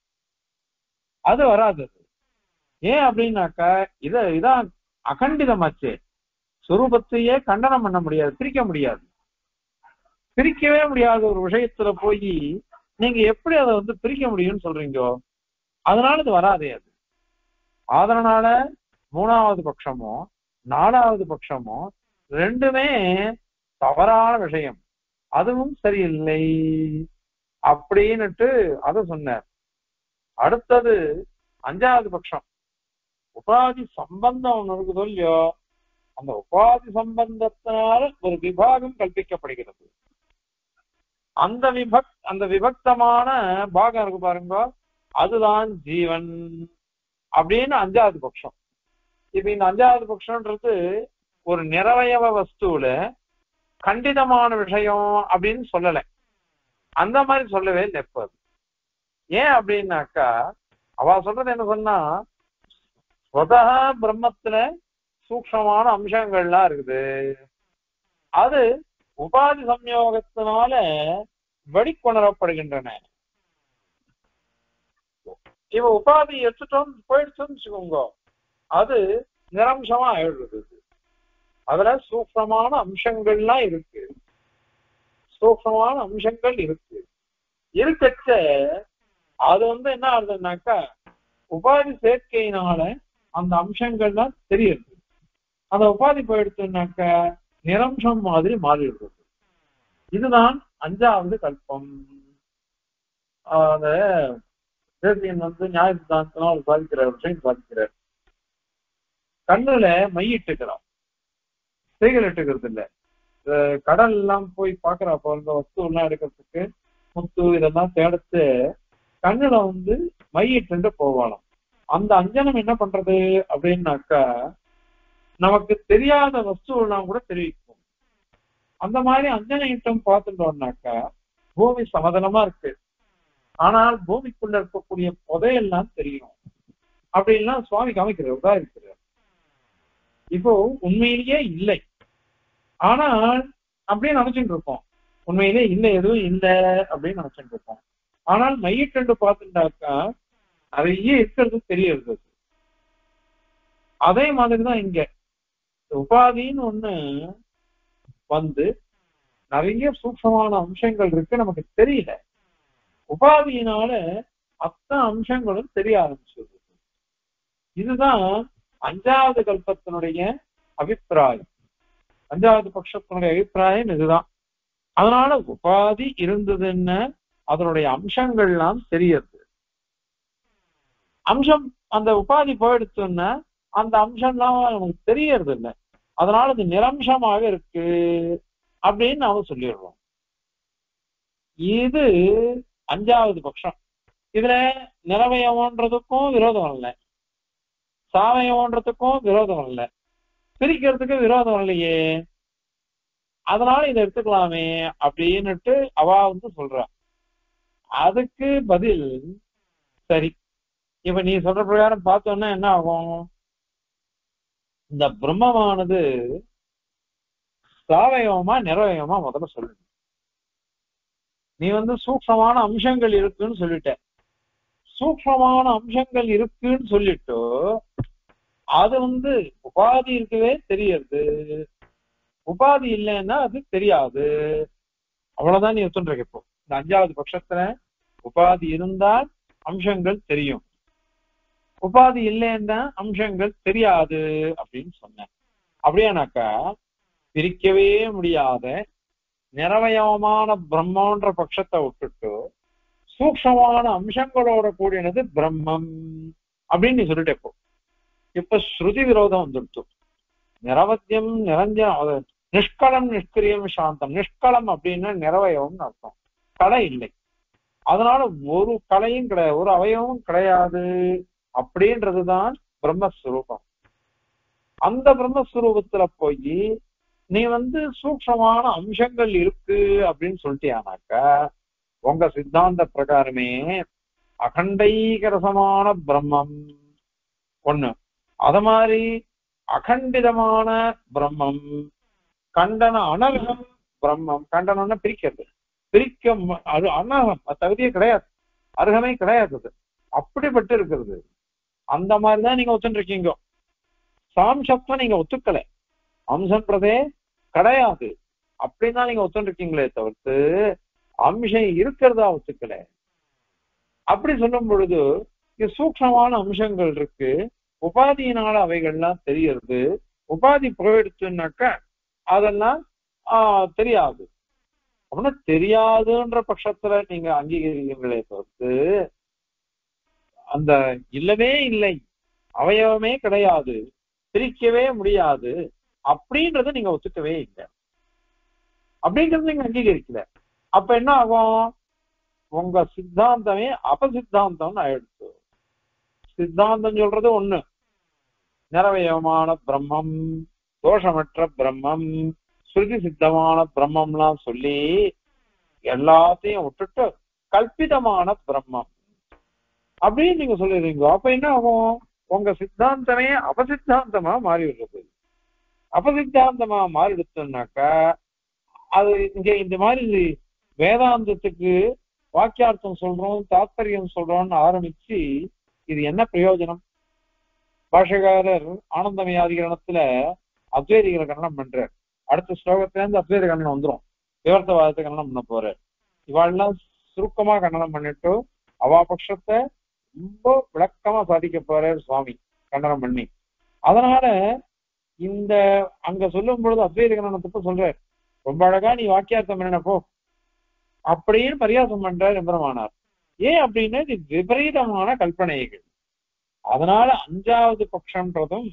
அது வராது. ஏன் அப்படின்னாக்கா இதான் அகண்டிதமாச்சு. சுரூபத்தையே கண்டனம் பண்ண முடியாது, பிரிக்க முடியாது. பிரிக்கவே முடியாத ஒரு விஷயத்துல போய் நீங்க எப்படி அதை வந்து பிரிக்க முடியும்னு சொல்றீங்க? அதனால இது வராதே அது. அதனால மூணாவது பட்சமோ நாலாவது பட்சமோ ரெண்டுமே தவறான விஷயம், அதுவும் சரியில்லை அப்படின்னுட்டு அதை சொன்னார். அடுத்தது அஞ்சாவது பட்சம், உபாதி சம்பந்தம் ஒண்ணு இருக்குதோ இல்லையோ, அந்த உபாதி சம்பந்தத்தினால ஒரு விபாகம் கல்பிக்கப்படுகிறது. அந்த விபக்தமான பாகம் இருக்கு பாருங்க, அதுதான் ஜீவன் அப்படின்னு அஞ்சாவது பட்சம். இப்ப இந்த அஞ்சாவது பட்சம்ன்றது ஒரு நிரவயவ வஸ்துல கண்டிதமான விஷயம் அப்படின்னு சொல்லல, அந்த மாதிரி சொல்லவே இல்லை. எப்ப ஏன் அப்படின்னாக்கா, அவ சொல்றது என்ன சொன்னா, ஸ்வதா பிரம்மத்துல சூக்ஷமான அம்சங்கள்லாம் இருக்குது, அது உபாதி சம்யோகத்தினால வெளிக்கொணரப்படுகின்றன. இவ உபாதி எடுத்துட்டோம் போயிடுச்சுன்னு வச்சுக்கோங்க, அது நிரம்சமா ஆயிடுறது. அதுல சூக்ஷமான அம்சங்கள்லாம் இருக்கு, சூக்ஷமான அம்சங்கள் இருக்கு. இருக்கச்ச அது வந்து என்ன ஆகுதுன்னாக்கா, உபாதி சேர்க்கையினால அந்த அம்சங்கள்லாம் தெரியுது. அந்த உபாதி போயிடுச்சுன்னாக்க நிரம்சம் மாதிரி மாறிடுறது. இதுதான் அஞ்சாவது கல்பம். அத தேசியன் வந்து நியாய சித்தாந்தத்தினால் சாதிக்கிற விஷயம் சாதிக்கிறார். கண்ணுல மையிட்டுக்கிறான், செய்கள் இட்டுக்கிறது இல்லை. கடல் எல்லாம் போய் பாக்குறப்ப இந்த வஸ்து எல்லாம் எடுக்கிறதுக்கு முத்து இதெல்லாம் தேடத்து கண்ணுல வந்து மையிட்டு போவானாம். அந்த அஞ்சனம் என்ன பண்றது அப்படின்னாக்கா, நமக்கு தெரியாத வஸ்துவெல்லாம் கூட தெரிவிக்கும். அந்த மாதிரி அஞ்சன யுத்தம் பார்த்துட்டோம்னாக்கா, பூமி சமதளமா இருக்கு, ஆனால் பூமிக்குள்ள இருக்கக்கூடிய புதையெல்லாம் தெரியும் அப்படின்லாம் சுவாமி காமிக்கிறதா இருக்கிறார். இப்போ உண்மையிலேயே இல்லை, ஆனால் அப்படியே நினைச்சுட்டு இருப்போம். உண்மையிலே இல்லை, எதுவும் இல்லை அப்படின்னு நினைச்சுட்டு இருப்போம். ஆனால் மையிட்டு பார்த்துட்டாக்கா நிறைய இருக்கிறது தெரியறது. அதே மாதிரிதான் இங்க உபாதின்னு ஒண்ணு வந்து நிறைய சூக்ஷமான அம்சங்கள் இருக்கு, நமக்கு தெரியல. உபாதியினால அத்தனை அம்சங்களும் தெரிய ஆரம்பிச்சது. இதுதான் அஞ்சாவது கல்பத்தினுடைய அபிப்பிராயம், அஞ்சாவது பட்சத்தினுடைய அபிப்பிராயம் இதுதான். அதனால உபாதி இருந்ததுன்னு அதனுடைய அம்சங்கள்லாம் தெரியுது. அம்சம் அந்த உபாதி போயிடுச்சுன்னா அந்த அம்சம்லாம் நமக்கு தெரியறது இல்லை. அதனால இது நிரம்சமாக இருக்கு அப்படின்னு நாம சொல்லிடுறோம். இது அஞ்சாவது பட்சம். இதுல நிறவயம்ன்றதுக்கும் விரோதம் இல்லை, சாவயம்ன்றதுக்கும் விரோதம் இல்லை, பிரிக்கிறதுக்கு விரோதம் இல்லையே, அதனால இதை எடுத்துக்கலாமே அப்படின்னுட்டு அவ வந்து சொல்றா. அதுக்கு பதில், சரி இப்ப நீ சொல்ற பிரகாரம் பார்த்தோன்னா என்ன ஆகும், இந்த பிரம்மமானது சாவயவமா நிறவயமா முதல்ல சொல்லு. நீ வந்து சூக்ஷமான அம்சங்கள் இருக்குன்னு சொல்லிட்ட, சூக்ஷமான அம்சங்கள் இருக்குன்னு சொல்லிட்டு அது வந்து உபாதி இருக்கவே தெரியுது, உபாதி இல்லைன்னா அது தெரியாது. அவ்வளவுதான் நீ சொல்ற. இப்போ இந்த அஞ்சாவது பட்சத்துல உபாதி இருந்தால் அம்சங்கள் தெரியும், உபாதி இல்லைன்னா அம்சங்கள் தெரியாது அப்படின்னு சொன்னேன். அப்படியானாக்கா பிரிக்கவே முடியாத நிறவயமான பிரம்மன்ற பட்சத்தை விட்டுட்டு சூக்ஷமான அம்சங்களோட கூடினது பிரம்மம் அப்படின்னு நீ சொல்லிட்டு இப்போ இப்ப ஸ்ருதி விரோதம் வந்துடுச்சு. நிரவத்தியம் நிரஞ்சனம், நிஷ்களம் நிஷ்கிரியம் சாந்தம். நிஷ்களம் அப்படின்னா நிறவயம்னு அர்த்தம், கலை இல்லை. அதனால ஒரு கலையும் கிடையாது, ஒரு அவயவமும் கிடையாது. அப்படின்றதுதான் பிரம்மஸ்வரூபம். அந்த பிரம்மஸ்வரூபத்துல போய் நீ சூக்ஷமான அம்சங்கள் இருக்கு அப்படின்னு சொல்லிட்டியானாக்கா உங்க சித்தாந்த பிரகாரமே அகண்டைகரசமான பிரம்மம் ஒண்ணு, அத மாதிரி அகண்டிதமான பிரம்மம், கண்டன அனர்ஹம் பிரம்மம். கண்டனம்னா பிரிக்கிறது, அது அனர்ஹம், அது தகுதியே கிடையாது, அருகமே கிடையாது, அது அப்படிப்பட்டு இருக்கிறது. அந்த மாதிரிதான் நீங்க ஒத்துருக்கீங்க. சாம்சத்துவம் நீங்க ஒத்துக்கல, அம்சன்றதே கிடையாது அப்படின்னா நீங்க ஒத்துருக்கீங்களே தவிர்த்து அம்சம் இருக்கிறதா ஒத்துக்கல. அப்படி சொல்லும் பொழுது சூக்ஷமான அம்சங்கள் இருக்கு, உபாதியினால அவைகள்லாம் தெரியறது. உபாதி போயிடுச்சுன்னாக்க அதெல்லாம் தெரியாது. அப்படின்னா தெரியாதுன்ற பட்சத்துல நீங்க அங்கீகரிக்கிறீங்களே தவிர்த்து அந்த இல்லவே இல்லை, அவயவமே கிடையாது, பிரிக்கவே முடியாது அப்படின்றத நீங்க ஒத்துக்கவே இல்லை. அப்படிங்கறது நீங்க அங்கீகரிக்கல. அப்ப என்ன ஆகும்? உங்க சித்தாந்தமே அபசித்தாந்தம் ஆயிடுச்சு. சித்தாந்தம் சொல்றது ஒண்ணு, நிறவயமான பிரம்மம், தோஷமற்ற பிரம்மம், ஸ்ருதி சித்தமான பிரம்மம்லாம் சொல்லி எல்லாத்தையும் விட்டுட்டு கல்பிதமான பிரம்மம் அப்படின்னு நீங்க சொல்லிடுறீங்க. அப்ப என்ன ஆகும்? உங்க சித்தாந்தமே அபசித்தாந்தமா மாறிடுறது. அபசித்தாந்தமா மாறிடுச்சுன்னாக்கா அது இங்க இந்த மாதிரி வேதாந்தத்துக்கு வாக்கியார்த்தம் சொல்றோம், தாத்பரியம் சொல்றோம்னு ஆரம்பிச்சு இது என்ன பிரயோஜனம்? பாஷகாரர் ஆனந்தமயாதிகரணத்துல அத்வைதிகளை கண்டனம் பண்றார். அடுத்த ஸ்லோகத்துல இருந்து அத்வைத கண்டனம் வந்துடும், விவர்த்தவாதத்தை கண்டனம் பண்ண போறார். இவாள்லாம் சுருக்கமா கண்டனம் பண்ணிட்டு அவா பட்சத்தை ரொம்ப விளக்கமா சாதிக்க போறார் சுவாமி கண்டனம் பண்ணி. அதனால இந்த அங்க சொல்லும் பொழுது அத்வைத கண்டனத்துக்கு சொல்றார், ரொம்ப அழகா நீ வாக்கியார்த்தம் என்னப்போ அப்படின்னு பரியாசம் பண்றார் எம்பெருமானார். ஏன் அப்படின்னா இது விபரீதமான கல்பனைகள். அதனால அஞ்சாவது பட்சம்ன்றதும்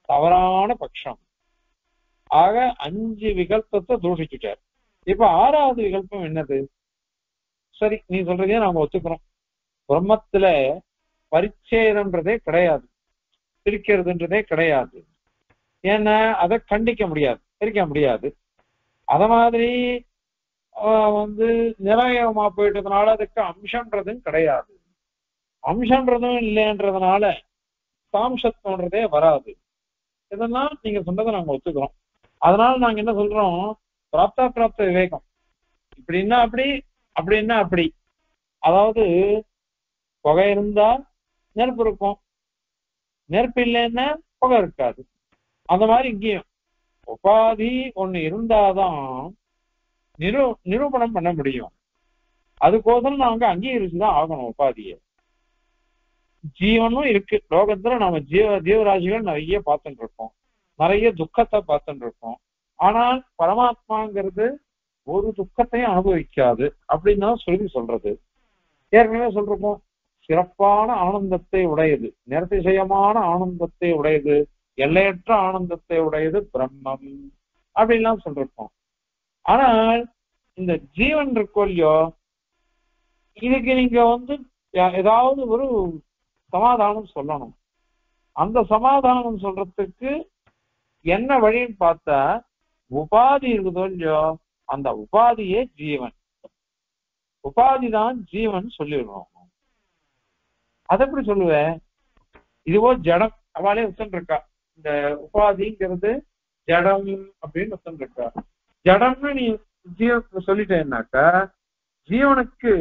தவறான பட்சம். ஆக 5 விகல்பத்தை தூஷிச்சுட்டார். இப்ப 6வது விகல்பம் என்னது? சரி, நீ சொல்றதே நாம ஒத்துக்கிறோம், பிரம்மத்துல பரிச்சேதம்ன்றதே கிடையாது, பிரிக்கிறதுன்றதே கிடையாது. ஏன்னா அதை கண்டிக்க முடியாது, பிரிக்க முடியாது. அத மாதிரி நிறவயமா போயிட்டதுனால அதுக்கு அம்சம்ன்றதும் கிடையாது, அம்சம்ன்றதும் இல்லைன்றதுனால சாம்சத்துவன்றதே வராது. இதெல்லாம் நீங்க சொன்னதை நாங்க ஒத்துக்கிறோம். அதனால நாங்க என்ன சொல்றோம், பிராப்த விவேகம் இப்படின்னா அப்படி, அப்படின்னா அப்படி. அதாவது புகை இருந்தா நெருப்பு இருக்கும், நெருப்பு இல்லைன்னா புகை இருக்காது. அந்த மாதிரி இங்கேயும் உபாதி ஒண்ணு இருந்தாதான் நிரூபணம் பண்ண முடியும். அதுக்கோசரம் நாங்க அங்கீகரிச்சுதான் ஆகணும் உபாதியை. ஜீவனும் இருக்கு லோகத்துல, நாம ஜீவராசிகள் நிறைய பார்த்துட்டு இருக்கோம், நிறைய துக்கத்தை பார்த்துட்டு இருக்கோம். ஆனால் பரமாத்மாங்கிறது ஒரு துக்கத்தையும் அனுபவிக்காது அப்படின்னு தான் சொல்லி சொல்றது. ஏற்கனவே சொல்றோம், சிறப்பான ஆனந்தத்தை உடையது, நிரதிசயமான ஆனந்தத்தை உடையது, எல்லையற்ற ஆனந்தத்தை உடையது பிரம்மம் அப்படின்லாம் சொல்றோம். ஆனால் இந்த ஜீவன் இருக்கோ இல்லையோ, இதுக்கு நீங்க ஏதாவது ஒரு சமாதானம் சொல்லணும். அந்த சமாதானம் சொல்றதுக்கு என்ன வழின்னு பார்த்தா, உபாதி இருக்குதோ இல்லையோ, அந்த உபாதியே ஜீவன், உபாதிதான் ஜீவன் சொல்லிடுறோம். அதை எப்படி சொல்லுவேன்? இதுவோ ஜடம், அவளே இருக்கா, இந்த உபாதிங்கிறது ஜடம் அப்படின்னு இருக்கா. ஜடம்னு நீ ஜீவனுக்கு சொல்லிட்டேன்னாக்கா ஜீவனுக்கு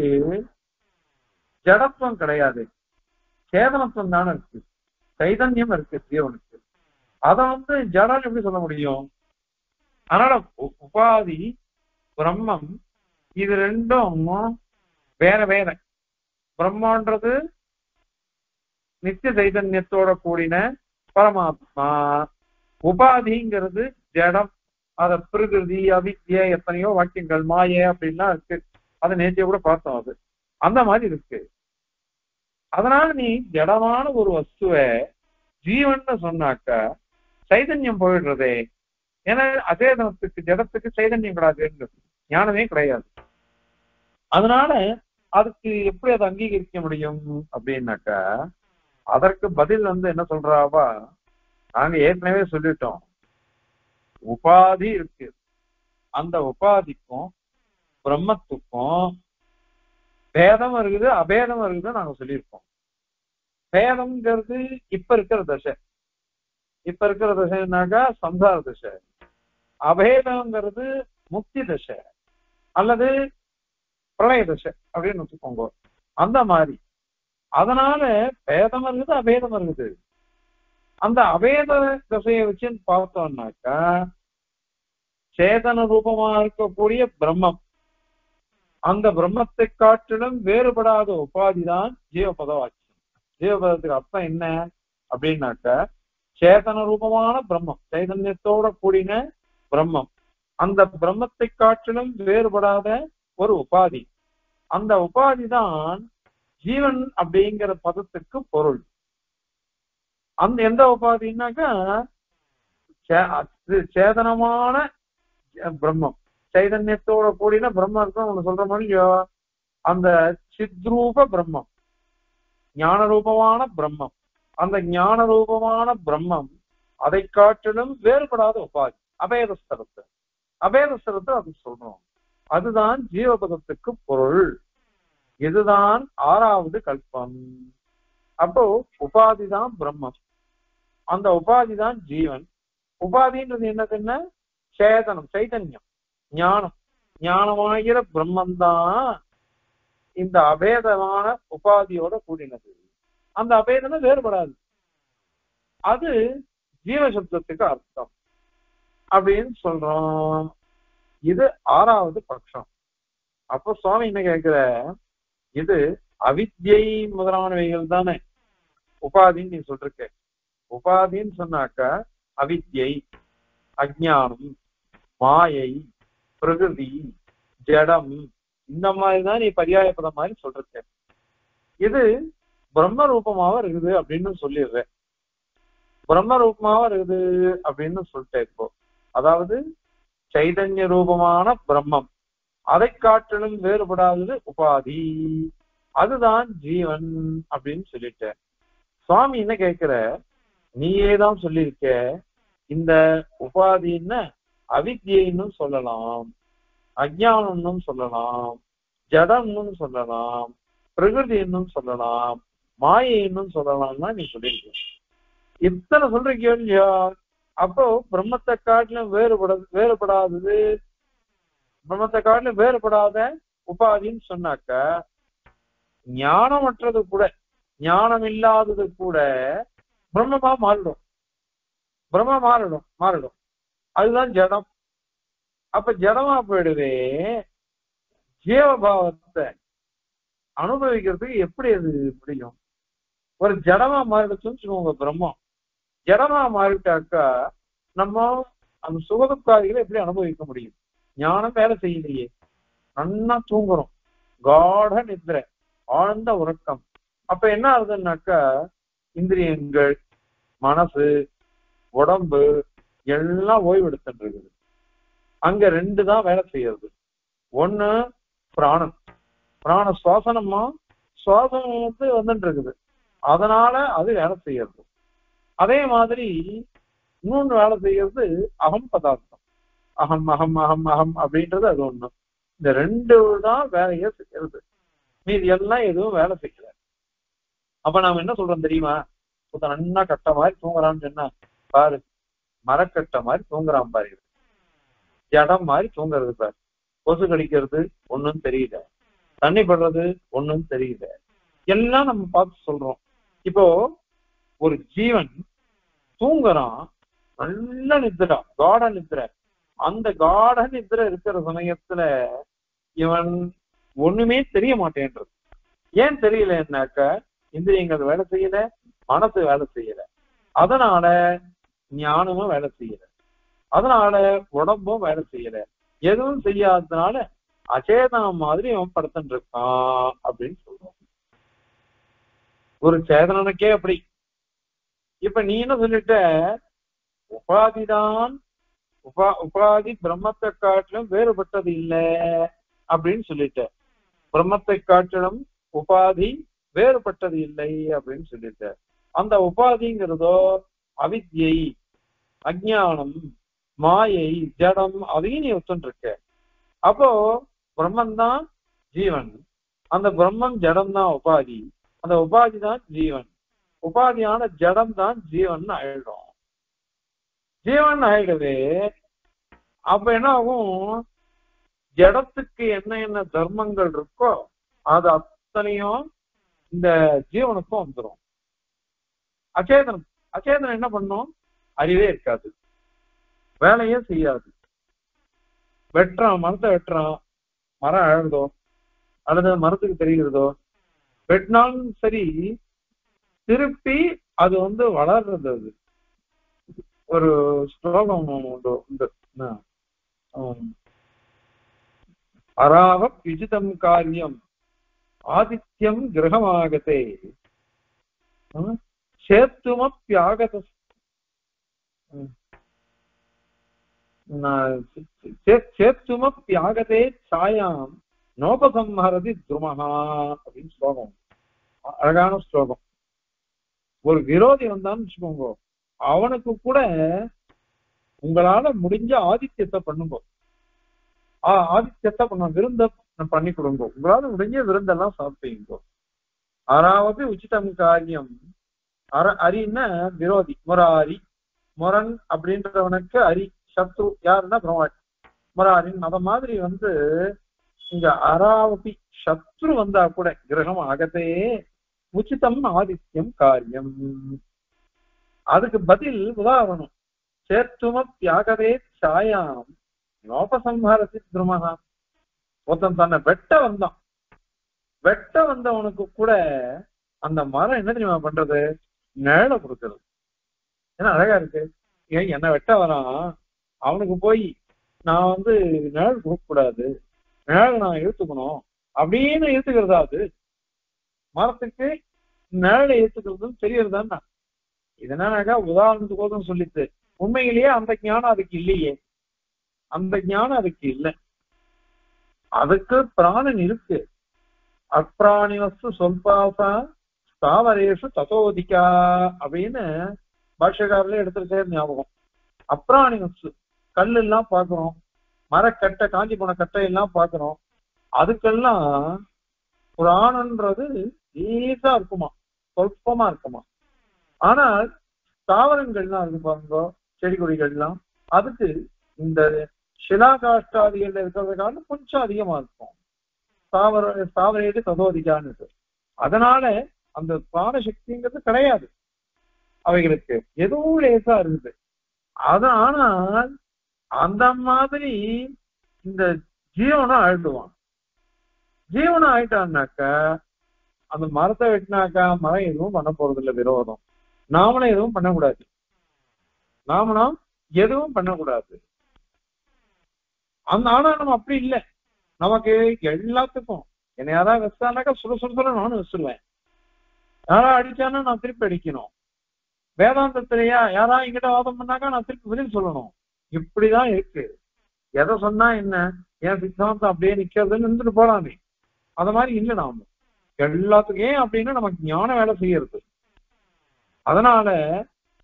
ஜடத்துவம் கிடையாது, சேதனத்துவம் தானே இருக்கு, சைதன்யம் இருக்கு ஜீவனுக்கு. அத ஜடம் எப்படி சொல்ல முடியும்? அதனால உபாதி பிரம்மம் இது ரெண்டும் வேற வேற. பிரம்மன்றது நித்திய சைதன்யத்தோட கூடின பரமாத்மா, உபாதிங்கிறது ஜடம், அத பிரகிருதி அவித்யா எத்தனையோ வாக்கியங்கள் மாய அப்படின்லாம் இருக்கு, அதை நேற்றைய கூட பார்த்தோம். அது அந்த மாதிரி இருக்கு. அதனால நீ ஜடமான ஒரு வஸ்துவை ஜீவன் சொன்னாக்க சைதன்யம் போயிடுறதே. ஏன்னா அசேதனத்துக்கு ஜடத்துக்கு சைதன்யம் கிடையாது, ஞானமே கிடையாது. அதனால அதுக்கு எப்படி அதை அங்கீகரிக்க முடியும் அப்படின்னாக்கா, அதற்கு பதில் என்ன சொல்றாவா, நாங்க ஏற்கனவே சொல்லிட்டோம், உபாதி இருக்கு. அந்த உபாதிக்கும் பிரம்மத்துக்கும் பேதம் இருக்குது, அபேதம் இருக்குது நாங்க சொல்லியிருக்கோம். பேதம்ங்கிறது இப்ப இருக்கிற தசை. இப்ப இருக்கிற தசைனாக்கா சம்சார தசை. அபேதம்ங்கிறது முக்தி தசை அல்லது பிரளய தசை அப்படின்னு வச்சுக்கோங்க. அந்த மாதிரி அதனால பேதம் இருக்குது, அபேதம் இருக்குது. அந்த அபேத தசையை வச்சு பார்த்தோம்னாக்கா, சேதன ரூபமா இருக்கக்கூடிய பிரம்மம், அந்த பிரம்மத்தை காட்டிலும் வேறுபடாத உபாதிதான் ஜீவபத வாக்கியம். ஜீவபதத்துக்கு அர்த்தம் என்ன அப்படின்னாக்கா, சேதன ரூபமான பிரம்மம், சைதன்யத்தோட கூடின பிரம்மம், அந்த பிரம்மத்தை காட்டிலும் வேறுபடாத ஒரு உபாதி. அந்த உபாதி தான் ஜீவன் அப்படிங்கிற பதத்துக்கு பொருள். அந்த எந்த உபாதினாக்கா சேதனமான பிரம்மம், சைதன்யத்தோட கூடின பிரம்மம் இருக்கும் சொல்ற மாதிரி. அந்த சித்ரூப பிரம்மம், ஞான ரூபமான பிரம்மம், அந்த ஞான ரூபமான பிரம்மம் அதை காட்டிலும் வேறுபடாத உபாதி அபேதஸ்தலத்தை. அபேதஸ்தலத்தை அது சொல்றோம். அதுதான் ஜீவபதத்துக்கு பொருள். இதுதான் ஆறாவது கல்பம். அப்போ உபாதிதான் பிரம்மம், அந்த உபாதிதான் ஜீவன். உபாதின்றது என்னதுன்னா சேதனம், சைதன்யம், ஞானம். ஞானமாகிற பிரம்மம் தான் இந்த அபேதமான உபாதியோட கூடினது. அந்த அபேதமே வேறுபடாது. அது ஜீவசப்தத்துக்கு அர்த்தம் அப்படின்னு சொல்றோம். இது ஆறாவது பட்சம். அப்போ சுவாமி என்ன கேட்கிற, இது அவித்யை முதலானவைகள் தானே உபாதின்னு நீ சொல்லிருக்க. உபாதின்னு சொன்னாக்கா அவித்யை, அஜ்ஞானம், மாயை, பிரகிருதி, ஜடம், இந்த மாதிரிதான் நீ பரியாய பதம் மாதிரி சொல்லிருக்க. இது பிரம்ம ரூபமாவா இருக்குது அப்படின்னு சொல்லிடுற. பிரம்ம ரூபமாவா இருக்குது அப்படின்னு சொல்லிட்டேன். இப்போ அதாவது சைதன்ய ரூபமான பிரம்மம், அதை காட்டிலும் வேறுபடாதது உபாதி, அதுதான் ஜீவன் அப்படின்னு சொல்லிட்டேன். சுவாமி என்ன கேட்கிற, நீயேதான் சொல்லியிருக்க இந்த உபாதின்னு அவித்யைன்னு சொல்லலாம், அஜ்ஞானம்னு சொல்லலாம், ஜடம்னு சொல்லலாம், பிரகிருதின்னு சொல்லலாம், மாயைன்னு சொல்லலாம்னா நீ சொல்லியிருக்க. இத்தனை சொல்றீங்க இல்லையா? அப்போ பிரம்மத்தை காட்டிலும் வேறுபடாதது, பிரம்மத்தை காட்டிலும் வேறுபடாத உபாதின்னு சொன்னாக்க, ஞானமற்றது கூட, ஞானம் இல்லாதது கூட பிரம்மமா மாறிடும். பிரம்ம மாறிடும். அதுதான் ஜடம். அப்ப ஜடமா போயிடுவே. ஜீவபாவத்தை அனுபவிக்கிறதுக்கு எப்படி அது முடியும்? ஒரு ஜடமா மாறிடுச்சுன்னு சொல்லுவாங்க. பிரம்மம் ஜடமா மாறிட்டாக்கா நம்ம அந்த சுகதுக்காதிகளை எப்படி அனுபவிக்க முடியும்? ஞானம் வேலை செய்யலையே, நன்னா தூங்குறோம், காட நித்திரை, ஆழ்ந்த உறக்கம். அப்ப என்ன ஆகுதுன்னாக்கா, இந்திரியங்கள், மனசு, உடம்பு எல்லாம் ஓய்வெடுத்துட்டு இருக்குது. அங்க ரெண்டு தான் வேலை செய்யறது. ஒண்ணு பிராணம், பிராண சுவாசனமா, சுவாசனம் வந்துட்டு இருக்குது, அதனால அது வேலை செய்யறது. அதே மாதிரி இன்னொன்று வேலை செய்யறது அகம் பதார்த்தம், அகம் அகம் அகம் அகம் அப்படின்றது அது ஒண்ணு. இந்த ரெண்டு தான் வேலையை செய்யறது, மீது எல்லாம் எதுவும் வேலை செய்யல. அப்ப நாம என்ன சொல்றோம் தெரியுமா? நன்னா கட்ட மாதிரி தூங்குறான்னு சொன்னா பாரு, மரக்கட்ட மாதிரி தூங்குறான் பாரு, ஜடம் மாதிரி தூங்குறது பாரு, கொசு கடிக்கிறது ஒண்ணும் தெரியல, தண்ணி படுறது ஒண்ணும் தெரியல, எல்லாம் நம்ம பார்த்து சொல்றோம். இப்போ ஒரு ஜீவன் தூங்குறான், நல்ல நித்திரா, காட நித்திரை. அந்த காட நித்திரை இருக்கிற சமயத்துல இவன் ஒண்ணுமே தெரிய மாட்டேன்றது. ஏன் தெரியலன்னாக்க, இந்திரியங்கள் வேலை செய்யல, மனசு வேலை செய்யல, அதனால ஞானமும் வேலை செய்யல, அதனால உடம்பும் வேலை செய்யல, எதுவும் செய்யாததுனால அச்சேதனம் மாதிரி அவன் படுத்துட்டு இருக்கான் அப்படின்னு சொல்றோம். ஒரு சேதனனுக்கே அப்படி. இப்ப நீ என்ன சொல்லிட்ட, உபாதிதான் உபாதி பிரம்மத்தை காட்டிலும் வேறுபட்டது இல்லை அப்படின்னு சொல்லிட்ட. பிரம்மத்தை காட்டிலும் உபாதி வேறுபட்டது இல்லை அப்படின்னு சொல்லிட்டார். அந்த உபாதிங்கிறதோ அவித்யை, அஜ்ஞானம், மாயை, ஜடம், அதையும் நீ ஒத்துன்னு இருக்க. அப்போ பிரம்மன் தான் ஜீவன், அந்த பிரம்மம் ஜடம் தான் உபாதி, அந்த உபாதி தான் ஜீவன், உபாதியான ஜடம் தான் ஜீவன் ஆயிடும். ஜீவன் ஆயிடுவே அப்ப என்ன ஆகும், ஜடத்துக்கு என்ன என்ன தர்மங்கள் இருக்கோ அது அத்தனையும் இந்த ஜீவனுக்கும் வந்துடும். அச்சேதனம் அச்சேதனம் என்ன பண்ணும், அறிவே இருக்காது, வேலையே செய்யாது. வெட்டுறான், மரத்தை வெட்டுறான், மரம் அழுதோ அல்லது மரத்துக்கு தெரிகிறதோ, வெட்டினாலும் சரி திருப்பி அது வளர்றது. அது ஒரு ஸ்லோகம் உண்டு, அராவ விஜிதம் காரியம் ஆதித்யம் கிரகமாகதே சேத்துமப்யாகத சேத்துமப்யாகதே சாயாம் நோபசம்ஹரதி துருமஹா அப்படின்னு ஸ்லோகம். அழகான ஸ்லோகம். ஒரு விரோதி வந்தான்னு வச்சுக்கோங்க, அவனுக்கு கூட உங்களால முடிஞ்ச ஆதித்யத்தை பண்ணுங்க, ஆதித்யத்தை பண்ண விருந்த பண்ணி கொடுங்க, உங்களால முடிஞ்ச விருந்தெல்லாம் சாப்பிட்டீங்க. ஆறாவது உச்சிதம் காரியம். அரின்னா விரோதி, முராரி, முரண் அப்படின்றவனுக்கு அரி, சத்ரு யாருன்னா பிரம்மாட், முராரின். அத மாதிரி இங்க அராவபி சத்ரு வந்தா கூட கிரகம் அகத்தே உச்சிதம் ஆதித்யம் காரியம். அதுக்கு பதில் உதாரணம் சேத்தும தியாகதே சாயாம் நோபசம்ஹாரதி துருமகா. ஒருத்தன் தன்னை வெட்ட வந்தவனுக்கு கூட அந்த மரம் என்ன தெரியுமா பண்றது, நிழலை கொடுக்கறது. ஏன்னா அழகா இருக்கு, ஏன் என்ன வெட்ட வரான் அவனுக்கு போய் நான் நிழல் கொடுக்க கூடாது, நிழல் நான் இழுத்துக்கணும் அப்படின்னு இழுத்துக்கிறதா? அது மரத்துக்கு நிழலை இழுத்துக்கிறதுன்னு தெரியறதான்னா இதனாக உதாரணத்துக்கோதும் சொல்லிட்டு, உண்மையிலேயே அந்த ஞானம் அதுக்கு இல்லையே, அந்த ஞானம் அதுக்கு இல்லை. அதுக்கு பிராணன் இருக்கு. அப்பிராணிவஸ்து சொல்பாசா ஸ்தாவரேஷு ததோதிகா அப்படின்னு பாஷ்யக்காரர்களே எடுத்துருக்கே ஞாபகம். அப்பிராணிவஸ்து கல் எல்லாம் பாக்குறோம், மரக்கட்டை, காஞ்சி போன கட்டை எல்லாம் பாக்குறோம், அதுக்கெல்லாம் புராணன்றது ஈஸா இருக்குமா, சொற்பமா இருக்குமா. ஆனால் தாவரங்கள்லாம் இருக்கு பாருங்க, செடி கொடிகள்லாம், அதுக்கு இந்த சிலாகாஷ்டாதிகள் இருக்கிறதுக்கான கொஞ்சம் அதிகமா இருக்கும். தாவரேடு ததோதிகான்னு. அதனால அந்த பிராண சக்திங்கிறது கிடையாது அவைகளுக்கு, எதுவும் லேசா இருக்குது. அது ஆனால் அந்த மாதிரி இந்த ஜீவனம் ஆயிடுவான். ஜீவனம் ஆயிட்டான்னாக்கா அந்த மரத்தை வெட்டினாக்கா மரம் எதுவும் பண்ண போறது இல்லை, விரோதம். நாமளும் எதுவும் பண்ணக்கூடாது, நாமளும் எதுவும் பண்ணக்கூடாது. ஆனா நம்ம அப்படி இல்லை. நமக்கு எல்லாத்துக்கும் என்னை யாராவது வச்சானாக்கா சுட நானும் வச்சிருவேன், யாரா அடிச்சானா நான் திருப்பி அடிக்கணும். வேதாந்தத்திலையா யாரா எங்கிட்ட வாதம் பண்ணாக்கா நான் திருப்பி பதில் சொல்லணும். இப்படிதான் இருக்கு. எதை சொன்னா என்ன, என் சித்தாந்தம் அப்படியே நிக்கிறதுன்னு இருந்துட்டு போலாமே. அத மாதிரி இல்லை நாம எல்லாத்துக்கும். ஏன் அப்படின்னா நமக்கு ஞான வேலை செய்யறது. அதனால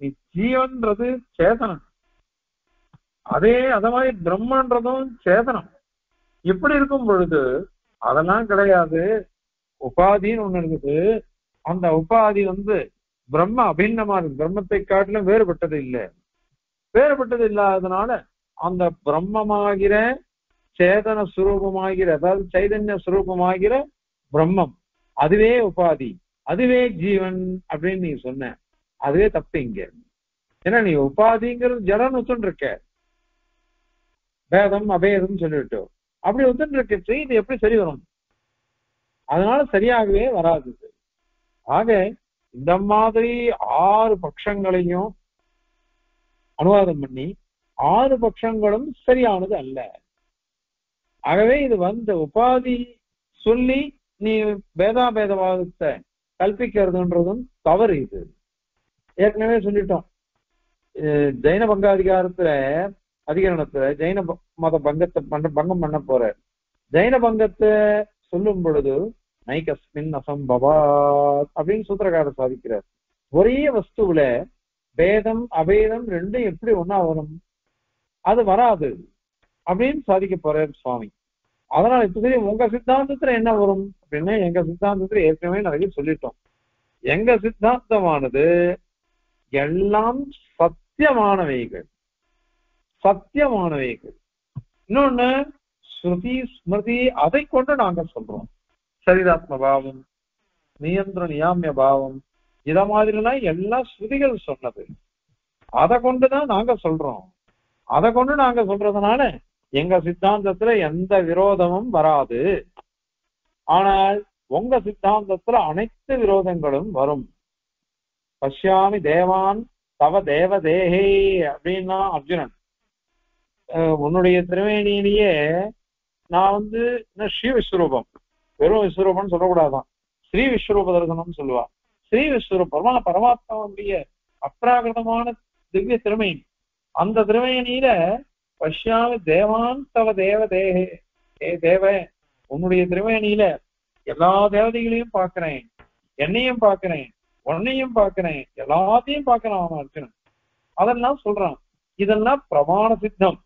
நீ ஜீவன்றது சேதனம், அத மாதிரி பிரம்மன்றதும் சேதனம். இப்படி இருக்கும் பொழுது அதெல்லாம் கிடையாது. உபாதின்னு ஒண்ணு இருக்குது. அந்த உபாதி பிரம்ம அபிநமா இருக்கு, பிரம்மத்தை காட்டிலும் வேறுபட்டது இல்லை. வேறுபட்டது இல்லாததுனால அந்த பிரம்மமாகிற சேதன சுரூபமாகிற, அதாவது சைதன்ய சுரூபமாகிற பிரம்மம் அதுவே உபாதி, அதுவே ஜீவன் அப்படின்னு நீ சொன்ன, அதுவே தப்பு இங்க. ஏன்னா நீ உபாதிங்கிறது ஜடம் ஒத்துன்னு இருக்க, பேதம் அபேதம் சொல்லிட்டு அப்படி ஒத்துன்னு இருக்க, இது எப்படி சரி வரும்? அதனால சரியாகவே வராது. ஆக இந்த மாதிரி 6 பட்சங்களையும் அனுவாதம் பண்ணி 6 பட்சங்களும் சரியானது அல்ல. ஆகவே இது உபாதி சொல்லி நீ பேதாபேதவாதத்தை கல்பிக்கிறதுன்றதும் தவறு. இது ஏற்கனவே சொல்லிட்டோம். ஜெயின பங்காதிகாரத்துல அதிகரணத்துல ஜெயின மத பங்கத்தை பங்கம் பண்ண போற, ஜெயின பங்கத்தை சொல்லும் பொழுது நைகஸ்மின் அசம்பவாத் அப்படின்னு சூத்திரக்காரர் சாதிக்கிறார். ஒரே வஸ்துவில பேதம் அபேதம் ரெண்டும் எப்படி ஒன்னா வரும்? அது வராது அப்படின்னு சாதிக்க போறார் சுவாமி. அதனால இப்ப சரி, உங்க சித்தாந்தத்துல என்ன வரும் அப்படின்னா, எங்க சித்தாந்தத்துல ஏற்கனவே நிறைய சொல்லிட்டோம். எங்க சித்தாந்தமானது எல்லாம் சத்தியமானவைகள், சத்தியமானவைகள். இன்னொன்னு ஸ்ருதி ஸ்மிருதி, அதை கொண்டு நாங்க சொல்றோம். சரிதாத்ம பாவம், நியந்திர நியாமிய பாவம், இத மாதிரிலாம் எல்லாம் ஸ்ருதிகள் சொன்னது. அதை கொண்டுதான் நாங்க சொல்றோம். அதை கொண்டு நாங்க சொல்றதுனால எங்க சித்தாந்தத்துல எந்த விரோதமும் வராது. ஆனால் உங்க சித்தாந்தத்துல அனைத்து விரோதங்களும் வரும். பஷ்யாமி தேவான் தவ தேவ தேஹே அப்படின்னா அர்ஜுனன், உன்னுடைய திருவேணியிலேயே நான் ஸ்ரீ விஸ்வரூபம், வெறும் விஸ்வரூபம்னு சொல்லக்கூடாதான், ஸ்ரீ விஸ்வரூப தரிசனம்னு சொல்லுவா. ஸ்ரீ விஸ்வரூபமா பரமாத்மாவுடைய அப்ராகிருதமான திவ்ய திருமேனி, அந்த திருமேனியில பஷ்யாமி தேவான் தவ தேவ தேஹே, ஏ தேவ உன்னுடைய திருமேனியில எல்லா தேவதைகளையும் பார்க்கிறேன், என்னையும் பார்க்கிறேன், உன்னையும் பார்க்கிறேன், எல்லாத்தையும் பார்க்கிறான் அவன் அர்ஜுனன். அதெல்லாம் சொல்றான். இதெல்லாம் பிரமாண சித்தம்,